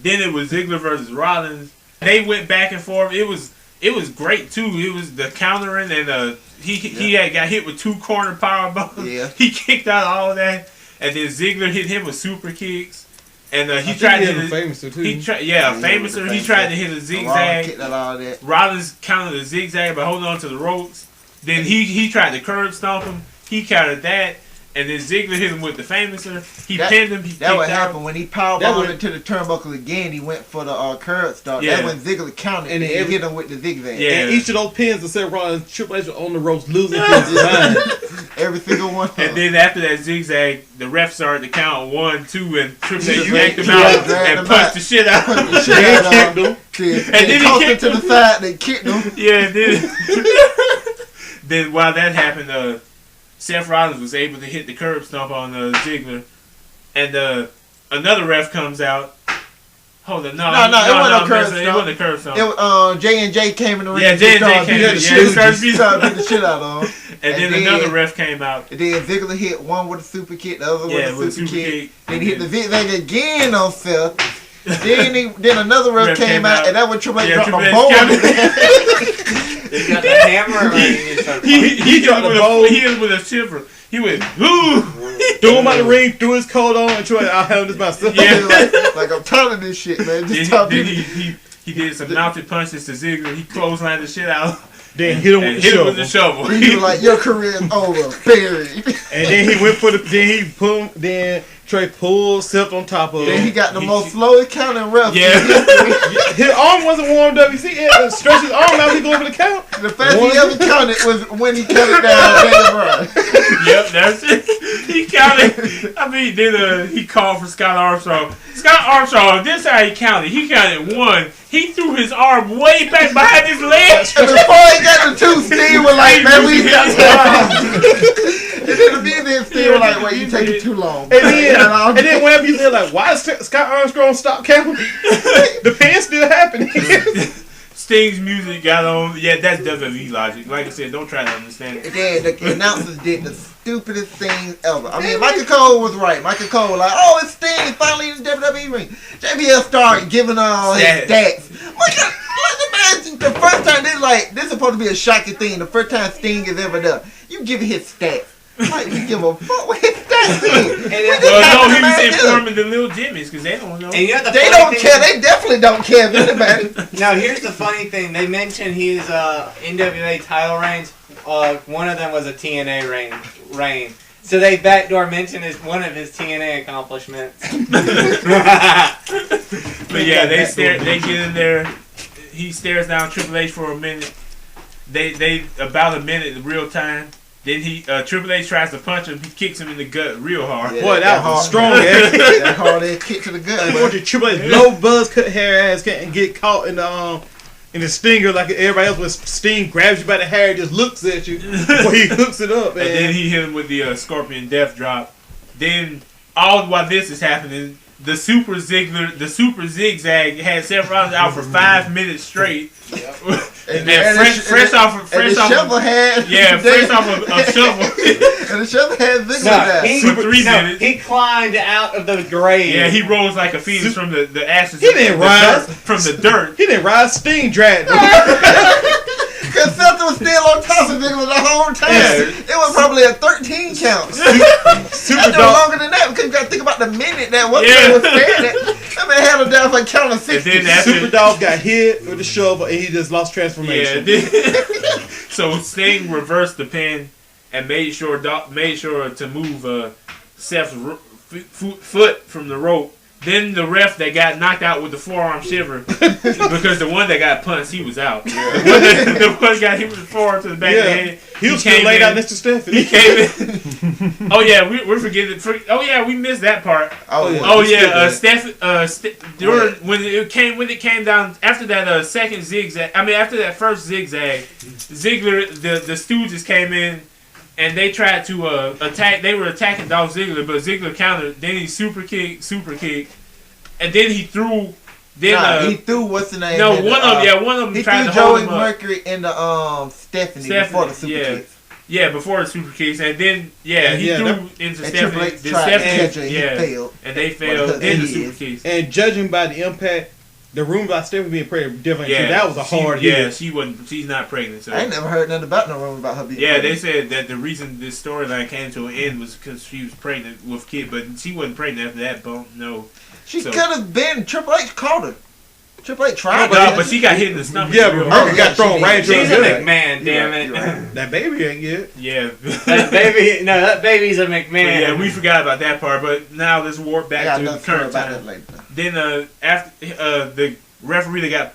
Speaker 5: Then it was Ziggler versus Rollins. They went back and forth. It was great too. It was the countering, and he had got hit with 2 corner power bombs.
Speaker 4: Yeah.
Speaker 5: He kicked out all of that, and then Ziggler hit him with super kicks, and he
Speaker 3: I
Speaker 5: tried to
Speaker 3: think
Speaker 5: hit
Speaker 3: he famous too.
Speaker 5: Famouser. He tried to hit a
Speaker 4: Rollins
Speaker 5: zigzag.
Speaker 4: kicked out all that.
Speaker 5: Rollins countered the zigzag by holding on to the ropes. Then he tried to curb stomp him. He countered that. And then Ziggler hit him with the Famouser. He pinned him. He
Speaker 4: That what
Speaker 5: kicked out.
Speaker 4: happened when he powerballed into the turnbuckle again. He went for the curb start.
Speaker 5: Yeah.
Speaker 4: That's when Ziggler counted
Speaker 3: And
Speaker 4: and
Speaker 3: then
Speaker 4: he hit him with the zigzag.
Speaker 5: Yeah.
Speaker 3: And each of those pins that said Rollins, Triple H was on the ropes losing his mind.
Speaker 4: Every single one.
Speaker 5: And then after that zigzag, the ref started to count 1, 2, and Triple H
Speaker 4: Yeah,
Speaker 5: yanked him
Speaker 4: yeah,
Speaker 5: out
Speaker 4: dragged
Speaker 5: and
Speaker 4: him
Speaker 5: punched
Speaker 4: out.
Speaker 5: the shit out.
Speaker 4: The shit
Speaker 3: Then
Speaker 4: out
Speaker 3: kicked
Speaker 4: of
Speaker 3: him.
Speaker 4: him.
Speaker 5: And then he
Speaker 4: tossed him
Speaker 5: kicked
Speaker 4: to the
Speaker 5: him.
Speaker 4: side. They kicked him.
Speaker 5: Yeah, then while that happened, Seth Rollins was able to hit the curb stomp on Ziggler, and another ref comes out. Hold on,
Speaker 4: No, it wasn't no curb stomp.
Speaker 5: It wasn't a curb stomp.
Speaker 4: It was, J&J came in the ring.
Speaker 5: Yeah,
Speaker 4: and
Speaker 5: J&J
Speaker 4: started
Speaker 5: came
Speaker 4: beating
Speaker 5: in,
Speaker 4: the
Speaker 5: yeah,
Speaker 4: shit-
Speaker 5: started beating-
Speaker 4: started beating the shit out of him.
Speaker 5: and then another ref came out.
Speaker 4: And then Ziggler hit one with a super kick, the other
Speaker 5: Yeah,
Speaker 4: with a super kick.
Speaker 5: kick.
Speaker 4: Then he hit the zigzag again on Seth. then another ref came out, and that was Triple H
Speaker 5: Yeah,
Speaker 4: dropped
Speaker 5: Triple
Speaker 4: a
Speaker 5: H
Speaker 4: ball.
Speaker 7: He got the hammer and he just started
Speaker 5: He
Speaker 3: dropped
Speaker 5: hit
Speaker 3: the
Speaker 5: with
Speaker 3: ball.
Speaker 5: he hit with a shiver. He went, ooh.
Speaker 3: Threw him out the ring, threw his coat on, and tried, I'll handle this myself.
Speaker 5: Yeah.
Speaker 4: like I'm tired of this shit, man. Just
Speaker 5: Then,
Speaker 4: stop
Speaker 5: then
Speaker 4: it.
Speaker 5: he did some mounted punches to Ziggler. He clotheslined the shit out.
Speaker 3: Then hit him
Speaker 5: And
Speaker 3: with
Speaker 5: hit
Speaker 3: the
Speaker 5: him with the
Speaker 3: shovel.
Speaker 5: shovel.
Speaker 4: He was like, your career is over, buried.
Speaker 3: And then he went for then he put him, then Trey pulled Seth on top of
Speaker 4: Then
Speaker 3: him.
Speaker 4: he got the most slowest counting ref.
Speaker 5: Yeah.
Speaker 3: His arm wasn't warmed up. You see, he stretched his arm out, he going for the count.
Speaker 4: The fastest he ever counted was when he counted down Daniel Bryan.
Speaker 5: Yep, that's it. He counted. I mean, then he called for Scott Armstrong. Scott Armstrong, this is how he counted. He counted 1. He threw his arm way back behind his leg.
Speaker 4: And before he got the 2, Steve was like, man, we got time. And then the business Steve was like, wait, you taking too long.
Speaker 3: And then whenever you said like, why is Scott Armstrong stop counting? The pin still happening.
Speaker 5: Sting's music got on. Yeah, that's WWE logic. Like I said, don't try to understand it.
Speaker 4: And then the announcers did the stupidest thing ever. I mean, Michael Cole was right. Michael Cole was like, oh, it's Sting finally in the WWE ring. JBL started giving all his stats. Imagine the first time, this is supposed to be a shocking thing. The first time Sting is ever done. You give his stats. Like, we give a fuck what his stats is.
Speaker 5: Well, no, he was informing the little Jimmies because they don't know.
Speaker 7: And you know
Speaker 4: They don't care. They definitely don't care if anybody.
Speaker 7: Now, here's the funny thing. They mentioned his NWA title reigns. One of them was a TNA reign. So they backdoor mentioned as one of his TNA accomplishments.
Speaker 5: But yeah, they get in there. He stares down Triple H for a minute. They about a minute in real time. Then Triple H tries to punch him. He kicks him in the gut real hard.
Speaker 3: Boy, that was strong.
Speaker 4: That hard ass kick to the gut.
Speaker 3: Unfortunately, Triple H low buzz cut hair ass can't get caught in the stinger like everybody else. When Sting grabs you by the hair, just looks at you before he hooks it up.
Speaker 5: And then he hit him with the Scorpion Death Drop. Then all while this is happening, the Super Zigzag had Seth Rollins out for 5 minutes straight. Yep. And fresh off of
Speaker 4: shovel head.
Speaker 5: Yeah, fresh off of shovel.
Speaker 4: And the shovel head Zigzag.
Speaker 5: For 3 minutes.
Speaker 7: He climbed out of the grave.
Speaker 5: Yeah, he rose like a phoenix from the ashes.
Speaker 3: He didn't rise
Speaker 5: from the dirt.
Speaker 3: He didn't rise. Sting dragged him.
Speaker 4: Because Seth was still on top of it the whole time.
Speaker 5: Yeah.
Speaker 4: It was probably a 13 count.
Speaker 3: Super
Speaker 4: That's
Speaker 3: dog.
Speaker 4: longer than that because you got to think about the minute that one
Speaker 5: Yeah.
Speaker 4: was standing. That man had him down for count of 60.
Speaker 5: And then
Speaker 3: Super Dog got hit with the shovel and he just lost transformation.
Speaker 5: Yeah. So Sting reversed the pin, and made sure to move Seth's foot from the rope. Then the ref that got knocked out with the forearm shiver because the one that got punched, he was out. The one got hit with the forearm to the back of the head.
Speaker 3: He was still laid out next to Stephanie.
Speaker 5: He came in. Oh yeah, we're forgetting. Oh yeah, we missed that part. When it came down after that second zigzag. I mean after that first zigzag, Ziggler the Stooges came in. And they tried to attack. They were attacking Dolph Ziggler, but Ziggler countered. Then he super kicked, and then he threw.
Speaker 4: He threw what's the name?
Speaker 5: No, one of them
Speaker 4: he
Speaker 5: tried
Speaker 4: threw
Speaker 5: to hold
Speaker 4: Joey
Speaker 5: him up.
Speaker 4: Mercury into Stephanie before the super kicks.
Speaker 5: Yeah, before the super kicks, and then he threw into Stephanie.
Speaker 4: He failed,
Speaker 5: and they failed. Then the super kicks.
Speaker 3: And judging by the impact. The rumor about Stephanie being pregnant different. Yeah, that was a hard hit.
Speaker 5: Yeah, she wasn't. She's not pregnant. So.
Speaker 4: I ain't never heard nothing about no rumor about her being pregnant.
Speaker 5: They said that the reason this storyline came to an end was because she was pregnant with kid, but she wasn't pregnant after that bump. No,
Speaker 4: she could have been. Triple H called her. Triple H tried.
Speaker 5: But she got hit in the stomach.
Speaker 3: Yeah, but Mercury got thrown right into her.
Speaker 7: She's a McMahon, damn it.
Speaker 3: Right. That baby ain't good.
Speaker 5: Yeah,
Speaker 7: that baby's a McMahon.
Speaker 5: Yeah, we forgot about that part. But now let's warp back to the current time. Then after the referee that got,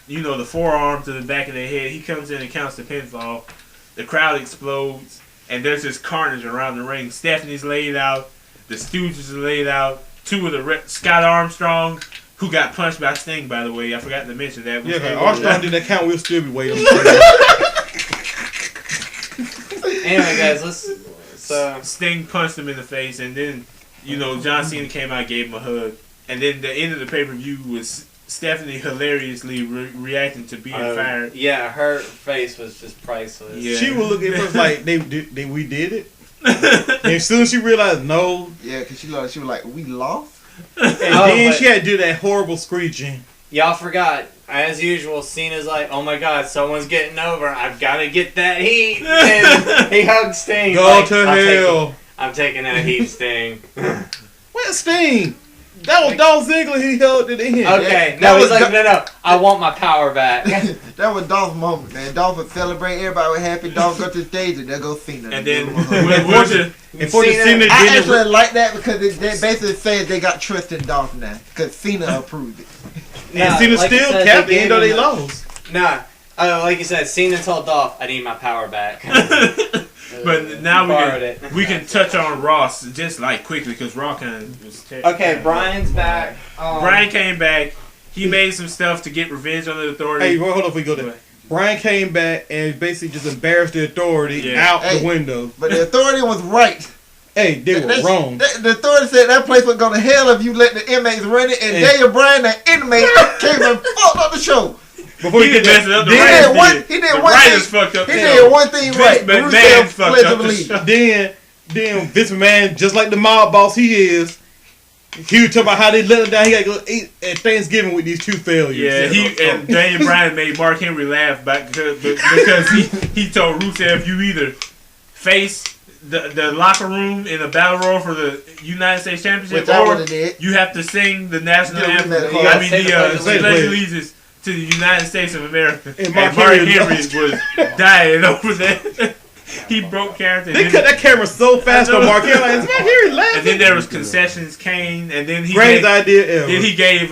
Speaker 5: the forearm to the back of their head, he comes in and counts the pinfall. The crowd explodes, and there's this carnage around the ring. Stephanie's laid out. The Stooges are laid out. Two of the Scott Armstrong, who got punched by Sting, by the way. I forgot to mention that.
Speaker 3: Yeah, Armstrong did that count. We'll still be waiting.
Speaker 7: Anyway, guys,
Speaker 5: Sting punched him in the face, and then, John Cena came out and gave him a hug. And then the end of the pay-per-view was Stephanie hilariously reacting to being fired.
Speaker 7: Yeah, her face was just priceless.
Speaker 3: Yeah. She would look at us like we did it. And as soon as she realized no.
Speaker 4: Yeah, because she was like, we lost?
Speaker 3: And then she had to do that horrible screeching.
Speaker 7: Y'all forgot. As usual, Cena's like, oh my god, someone's getting over. I've got to get that heat. And he hugs Sting.
Speaker 3: Go to hell.
Speaker 7: I'm taking that heat, Sting.
Speaker 3: Where's Sting? That was Dolph Ziggler. He held it in.
Speaker 7: Okay, he's like, no, I want my power back.
Speaker 4: That was Dolph's moment, man. Dolph would celebrate. Everybody was happy. Dolph got to the stage, and there goes Cena.
Speaker 5: And then,
Speaker 4: Cena, I actually like that because it basically says they got trust in Dolph now because Cena approved it.
Speaker 3: And Cena still capped even though they lost.
Speaker 7: Nah, like you said, Cena told Dolph, I need my power back.
Speaker 5: But now we can touch on Ross just quickly because Raw kind of was
Speaker 7: okay, Brian's back.
Speaker 5: Brian came back. He made some stuff to get revenge on the Authority.
Speaker 3: Hey, hold on before we go there. Brian came back and basically just embarrassed the Authority out the window.
Speaker 4: But the Authority was right.
Speaker 3: Hey, they were wrong.
Speaker 4: The Authority said that place would go to hell if you let the inmates run it. And Daniel Bryan, the inmate, came and fucked up the show.
Speaker 5: Before he did mess it up,
Speaker 4: he did one thing. He did one thing right.
Speaker 5: Rusev fucked up the show.
Speaker 3: Then Vince McMahon, just like the mob boss he is, he was talking about how they let him down. He got to go eat at Thanksgiving with these two failures.
Speaker 5: Yeah, and Daniel Bryan made Mark Henry laugh back because he told Rusev, you either face the locker room in a battle royal for the United States Championship, or you have to sing the national anthem. The Pledge of Allegiance to the United States of America. And Mark Henry was dying over that. He broke character.
Speaker 3: They cut that camera so fast on Mark Henry. Like, is Mark Henry laughing?
Speaker 5: And then there was concessions, Kane, and then he
Speaker 3: greatest idea ever.
Speaker 5: Then he gave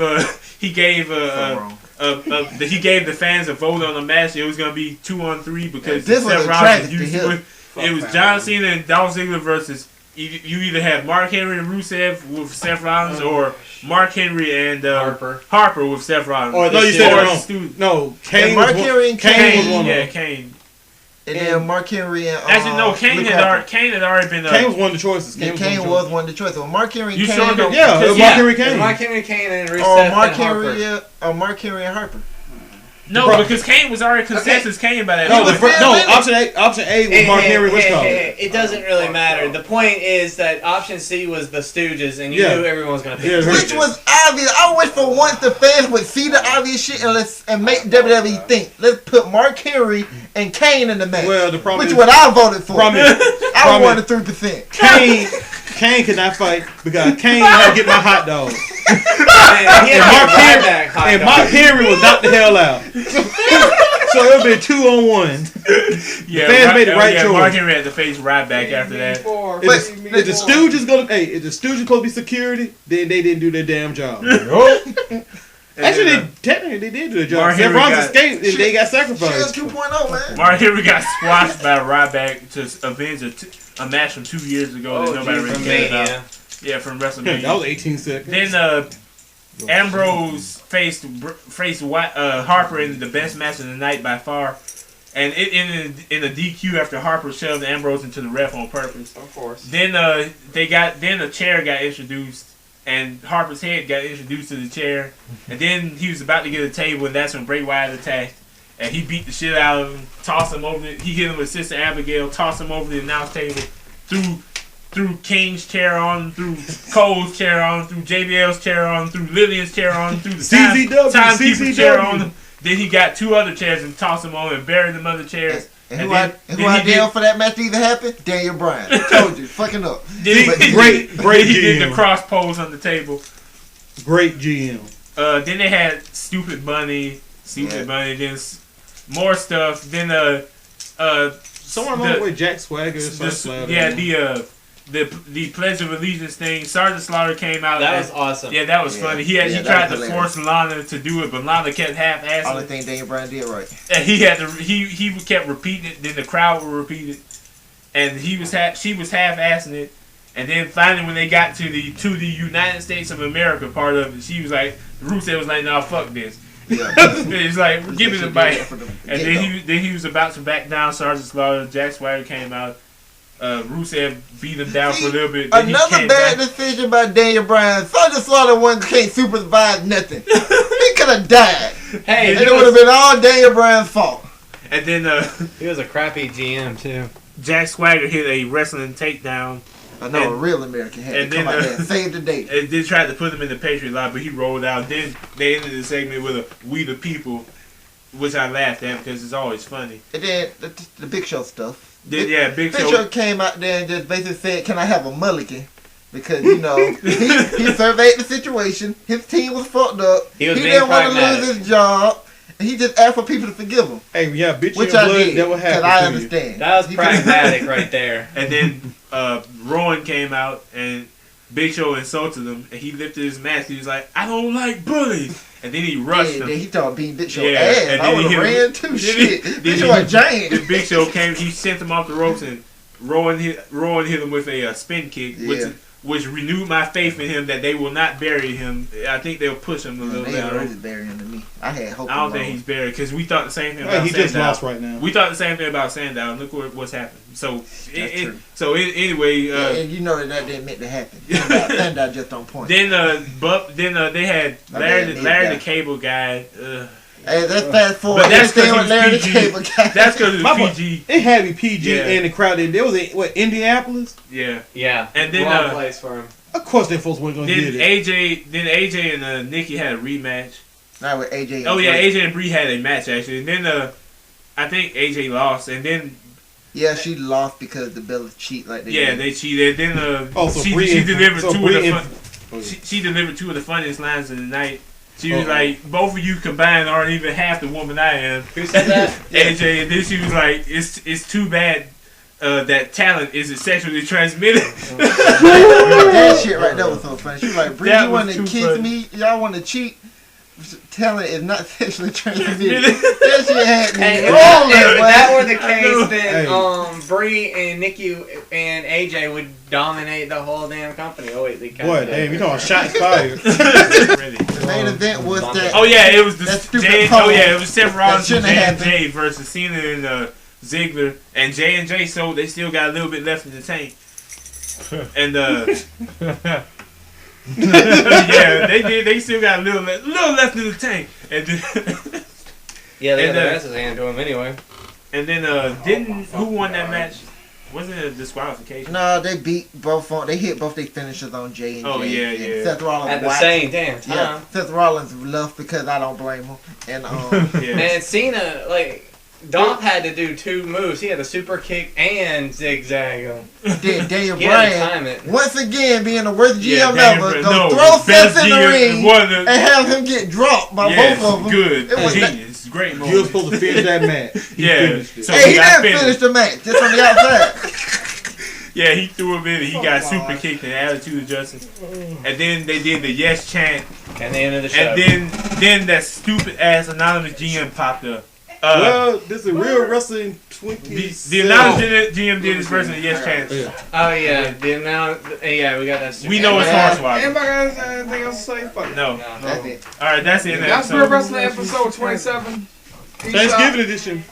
Speaker 5: the fans a vote on the match. It was gonna be 2-on-3 because Seth Rollins used to it. It was John Cena and Dolph Ziggler versus. You either had Mark Henry and Rusev with Seth Rollins, or Mark Henry and Harper with Seth Rollins.
Speaker 3: No, you said it wrong. No, Kane.
Speaker 4: Mark Henry and
Speaker 3: Kane was one.
Speaker 5: Yeah, Kane.
Speaker 4: And then Mark Henry and
Speaker 5: actually no, Kane had already been.
Speaker 3: Kane was one of the choices.
Speaker 4: Kane was one of the choices. Well, Mark Henry and
Speaker 5: you
Speaker 4: Kane.
Speaker 5: Sure
Speaker 3: Mark Henry Kane.
Speaker 7: Mark Henry Kane and Rusev and
Speaker 4: Mark Henry and Harper.
Speaker 5: No, because Kane was already consensus Kane by that
Speaker 3: time. Option A was Mark Henry.
Speaker 7: It doesn't really matter. The point is that option C was the Stooges, and you knew everyone was going to pick the Stooges.
Speaker 4: Which was obvious. I wish for once the fans would see the obvious shit and make WWE think. Let's put Mark Henry and Kane in the match.
Speaker 3: Well, the problem
Speaker 4: which is what I voted for. I wanted 3%.
Speaker 3: Kane could not fight because Kane had to get my hot dog.
Speaker 7: And Mark
Speaker 3: Henry was knocked the hell out. So it'll be 2-on-1.
Speaker 5: Yeah,
Speaker 3: fans made the right choice.
Speaker 5: Mark Henry had to face Ryback after that.
Speaker 3: If the Stooges if the Stooges supposed to be security, then they didn't do their damn job. Actually, technically they did do their job.
Speaker 5: Mark
Speaker 3: Seth
Speaker 5: Henry
Speaker 3: Rollins
Speaker 5: got-
Speaker 3: escaped and they got
Speaker 4: Shit,
Speaker 3: sacrificed.
Speaker 4: 2.0, man.
Speaker 5: Mark Henry got squashed by Ryback to avenge a match from 2 years ago that nobody really cared about.
Speaker 7: Mania.
Speaker 5: Yeah, from WrestleMania.
Speaker 3: That was 18 seconds.
Speaker 5: Then Ambrose faced Harper in the best match of the night by far, and it ended in a DQ after Harper shoved Ambrose into the ref on purpose.
Speaker 7: Of course.
Speaker 5: Then a chair got introduced, and Harper's head got introduced to the chair, and then he was about to get a table, and that's when Bray Wyatt attacked, and he beat the shit out of him, tossed him over. He hit him with Sister Abigail, tossed him over the announce table, threw King's chair on, threw Cole's chair on, threw JBL's chair on, threw Lillian's chair on, threw the timekeeper's chair on. Then he got 2 other chairs and tossed them on and buried them other chairs.
Speaker 4: And who ideal for that match to even happen? Daniel Bryan. I told you, fucking up.
Speaker 3: Great
Speaker 5: He did the
Speaker 3: GM.
Speaker 5: cross pose on the table.
Speaker 3: Great GM.
Speaker 5: Then they had Stupid Bunny. Then more stuff. Then
Speaker 3: Someone along with Jack Swagger.
Speaker 5: The Pledge of Allegiance thing. Sergeant Slaughter came out.
Speaker 7: That was awesome.
Speaker 5: Yeah, that was funny. He
Speaker 4: that
Speaker 5: tried
Speaker 4: was
Speaker 5: to
Speaker 4: hilarious.
Speaker 5: force Lana to do it, but Lana kept half-assing
Speaker 4: Only
Speaker 5: it.
Speaker 4: thing Daniel Bryan did right.
Speaker 5: And he kept repeating it. Then the crowd would repeat it, and she was half-assing it. And then finally, when they got to the United States of America part of it, she was like, Rusev was like, "Nah, fuck this."
Speaker 4: Yeah.
Speaker 5: He's like, "Give me the bite."
Speaker 4: For the
Speaker 5: And then he was about to back down Sergeant Slaughter. Jack Swagger came out. Rusev beat him down for a little bit. Then he
Speaker 4: Another
Speaker 5: came
Speaker 4: bad
Speaker 5: back.
Speaker 4: decision by Daniel Bryan. Sergeant Slaughter can't supervise nothing. He could have died.
Speaker 7: Hey,
Speaker 4: And it would have been all Daniel Bryan's fault.
Speaker 5: And then
Speaker 7: he was a crappy GM too.
Speaker 5: Jack Swagger hit a wrestling takedown
Speaker 4: I know
Speaker 5: And-
Speaker 4: a real American had
Speaker 5: and
Speaker 4: to come
Speaker 5: then,
Speaker 4: out there and save the day.
Speaker 5: and then tried to put him in the Patriot line, but he rolled out. Then they ended the segment with a "We the People," which I laughed at because it's always funny.
Speaker 4: And then the Big Show stuff.
Speaker 5: Then, Big
Speaker 4: Big
Speaker 5: Show.
Speaker 4: Show came out there and just basically said, "Can I have a mulligan?" Because, you know, he surveyed the situation. His team was fucked up.
Speaker 7: He was being
Speaker 4: didn't want to
Speaker 7: pragmatic.
Speaker 4: lose his job. And he just asked for people to forgive him.
Speaker 3: Hey, yeah, bitch
Speaker 4: Which
Speaker 3: your
Speaker 4: I
Speaker 3: blood,
Speaker 4: did.
Speaker 3: that will
Speaker 4: Because
Speaker 3: happen
Speaker 4: I
Speaker 3: to
Speaker 4: understand.
Speaker 7: That was
Speaker 4: You could've-
Speaker 7: pragmatic right there.
Speaker 5: And then Rowan came out and Big Show insulted him, and he lifted his mask. He was like, "I don't like bullies," and then he rushed
Speaker 4: Yeah,
Speaker 5: him.
Speaker 4: then he started beating Big Show
Speaker 5: Yeah,
Speaker 4: ass.
Speaker 5: and
Speaker 4: I
Speaker 5: then
Speaker 4: would
Speaker 5: he
Speaker 4: have
Speaker 5: hit
Speaker 4: ran
Speaker 5: him.
Speaker 4: too.
Speaker 5: Then
Speaker 4: Shit.
Speaker 5: then
Speaker 4: Big Show a giant.
Speaker 5: The Big Show came. He sent him off the ropes, and Rowan hit him with a spin kick,
Speaker 4: Yeah.
Speaker 5: which renewed my faith in him that they will not bury him. I think they'll push him a little
Speaker 4: They
Speaker 5: bit.
Speaker 4: already burying him to me. I had hope.
Speaker 5: I don't
Speaker 4: in
Speaker 5: think
Speaker 4: Rowan.
Speaker 5: he's buried because we thought the same thing
Speaker 3: Hey,
Speaker 5: about
Speaker 3: he just
Speaker 5: Sandow.
Speaker 3: lost right now.
Speaker 5: We thought the same thing about Sandow. And look what's happened. So,
Speaker 4: true.
Speaker 5: anyway,
Speaker 4: Yeah, and you know that didn't meant to happen. Sandow just on point.
Speaker 5: then they had Larry the Cable Guy.
Speaker 4: Hey, let's fast forward.
Speaker 5: But that's
Speaker 4: Everything
Speaker 5: because
Speaker 4: with Larry the
Speaker 5: PG.
Speaker 4: Cable Guy.
Speaker 5: That's because
Speaker 3: My
Speaker 5: it's
Speaker 3: boy-
Speaker 5: PG.
Speaker 3: It had to be PG
Speaker 5: Yeah.
Speaker 3: and the crowd. There was Indianapolis.
Speaker 5: Yeah.
Speaker 7: Yeah.
Speaker 5: And then
Speaker 7: wrong place for him.
Speaker 3: Of course, they folks weren't gonna
Speaker 5: Then
Speaker 3: get it.
Speaker 5: AJ and Nikki had a rematch.
Speaker 4: Not with AJ. and
Speaker 5: Oh yeah,
Speaker 4: Bray.
Speaker 5: AJ and Bree had a match actually. And then I think AJ lost, and then
Speaker 4: Yeah, she lost because the Bellas cheat like they did.
Speaker 5: they cheated. Then
Speaker 3: So
Speaker 5: she
Speaker 3: Bree
Speaker 5: delivered
Speaker 3: so
Speaker 5: two
Speaker 3: Bree
Speaker 5: of the
Speaker 3: and-
Speaker 5: fun, she delivered 2 of the funniest lines of the night. She was
Speaker 3: Uh-oh.
Speaker 5: like, "Both of you combined aren't even half the woman I am."
Speaker 7: Who said that?
Speaker 5: AJ, and then she was like, "It's too bad that talent isn't sexually transmitted."
Speaker 4: That shit right there was so funny. She was like, "Bree,
Speaker 5: That
Speaker 4: you
Speaker 5: was
Speaker 4: want to
Speaker 5: too
Speaker 4: kiss
Speaker 5: funny.
Speaker 4: me? Y'all want to cheat? Talent is not sexually transmitted." That shit had me
Speaker 7: Hey,
Speaker 4: rolling,
Speaker 7: if
Speaker 4: boy.
Speaker 7: that were the
Speaker 5: I know.
Speaker 7: case,
Speaker 3: Hey.
Speaker 7: then Bree and Nikki and AJ would dominate the whole damn company. Oh wait, they kind
Speaker 3: Boy,
Speaker 7: of
Speaker 3: damn, you talking shots fired.
Speaker 4: The main event was that.
Speaker 5: Oh yeah, it was
Speaker 4: That
Speaker 5: the
Speaker 4: stupid
Speaker 5: J.
Speaker 4: poll
Speaker 5: Oh yeah, it was Seth Rollins and
Speaker 4: shouldn't have
Speaker 5: J&J versus Cena and Ziggler, and J&J. So they still got a little bit left in the tank. And yeah, they did. They still got a little left in the tank. And then,
Speaker 7: Yeah, they got
Speaker 5: And,
Speaker 7: their asses handed to him anyway.
Speaker 5: and then didn't who won that match? Wasn't it a disqualification?
Speaker 4: No, they beat both. They hit both their finishers on J and J.
Speaker 5: Oh, yeah,
Speaker 4: and
Speaker 5: yeah.
Speaker 4: Seth Rollins
Speaker 7: At the
Speaker 4: whacked-
Speaker 7: same damn
Speaker 4: Yeah,
Speaker 7: time.
Speaker 4: Seth Rollins left because I don't blame him. And
Speaker 5: Yeah.
Speaker 7: Man, Cena, like, Dolph had to do 2 moves. He had a super kick and zigzag him.
Speaker 4: then Daniel
Speaker 7: He had to time
Speaker 4: Bryan
Speaker 7: it.
Speaker 4: once again being the worst
Speaker 5: Yeah,
Speaker 4: GM
Speaker 5: Daniel
Speaker 4: ever,
Speaker 5: Bryan-
Speaker 4: gonna
Speaker 5: no,
Speaker 4: throw
Speaker 5: best
Speaker 4: Seth in the
Speaker 5: GM
Speaker 4: ring
Speaker 5: one of
Speaker 4: and have him get dropped by
Speaker 5: yes,
Speaker 4: both of them.
Speaker 5: good,
Speaker 4: It was
Speaker 5: genius, great
Speaker 3: You
Speaker 5: moment.
Speaker 3: were supposed to finish that match. He
Speaker 5: Yeah.
Speaker 3: finished it.
Speaker 5: So
Speaker 4: Hey, he
Speaker 5: got
Speaker 4: didn't
Speaker 5: finished.
Speaker 4: finish the match. Just on the outside.
Speaker 5: Yeah, he threw him in and he got
Speaker 2: Come
Speaker 5: super
Speaker 2: on.
Speaker 5: kicked and attitude adjusted. And then they did the yes chant.
Speaker 6: And the end of the show.
Speaker 5: And then that stupid ass anonymous GM popped up.
Speaker 3: Well, this is real wrestling 20.
Speaker 5: The anonymous GM did his version of the yes chant.
Speaker 3: Yeah.
Speaker 7: Oh yeah, the amount. Yeah, we got that.
Speaker 5: We know it's Hornswoggle.
Speaker 2: Anybody got anything else to say? Fuck it.
Speaker 5: No.
Speaker 4: That's it.
Speaker 5: All right, that's the end of
Speaker 2: That's
Speaker 5: that
Speaker 2: Pro
Speaker 5: episode.
Speaker 2: Wrestling episode 27. Peace
Speaker 3: Thanksgiving
Speaker 2: out.
Speaker 3: edition.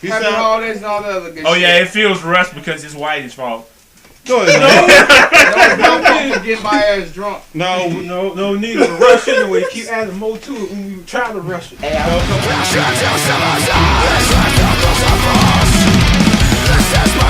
Speaker 3: Peace
Speaker 2: Happy
Speaker 3: out.
Speaker 2: holidays and all the other good
Speaker 5: Oh
Speaker 2: shit.
Speaker 5: yeah, it feels rushed because it's Whitey's fault.
Speaker 3: Go ahead.
Speaker 2: Don't fucking get my ass drunk.
Speaker 3: No,
Speaker 6: No need to rush it. We keep adding more to it when we try to rush it.
Speaker 1: This is my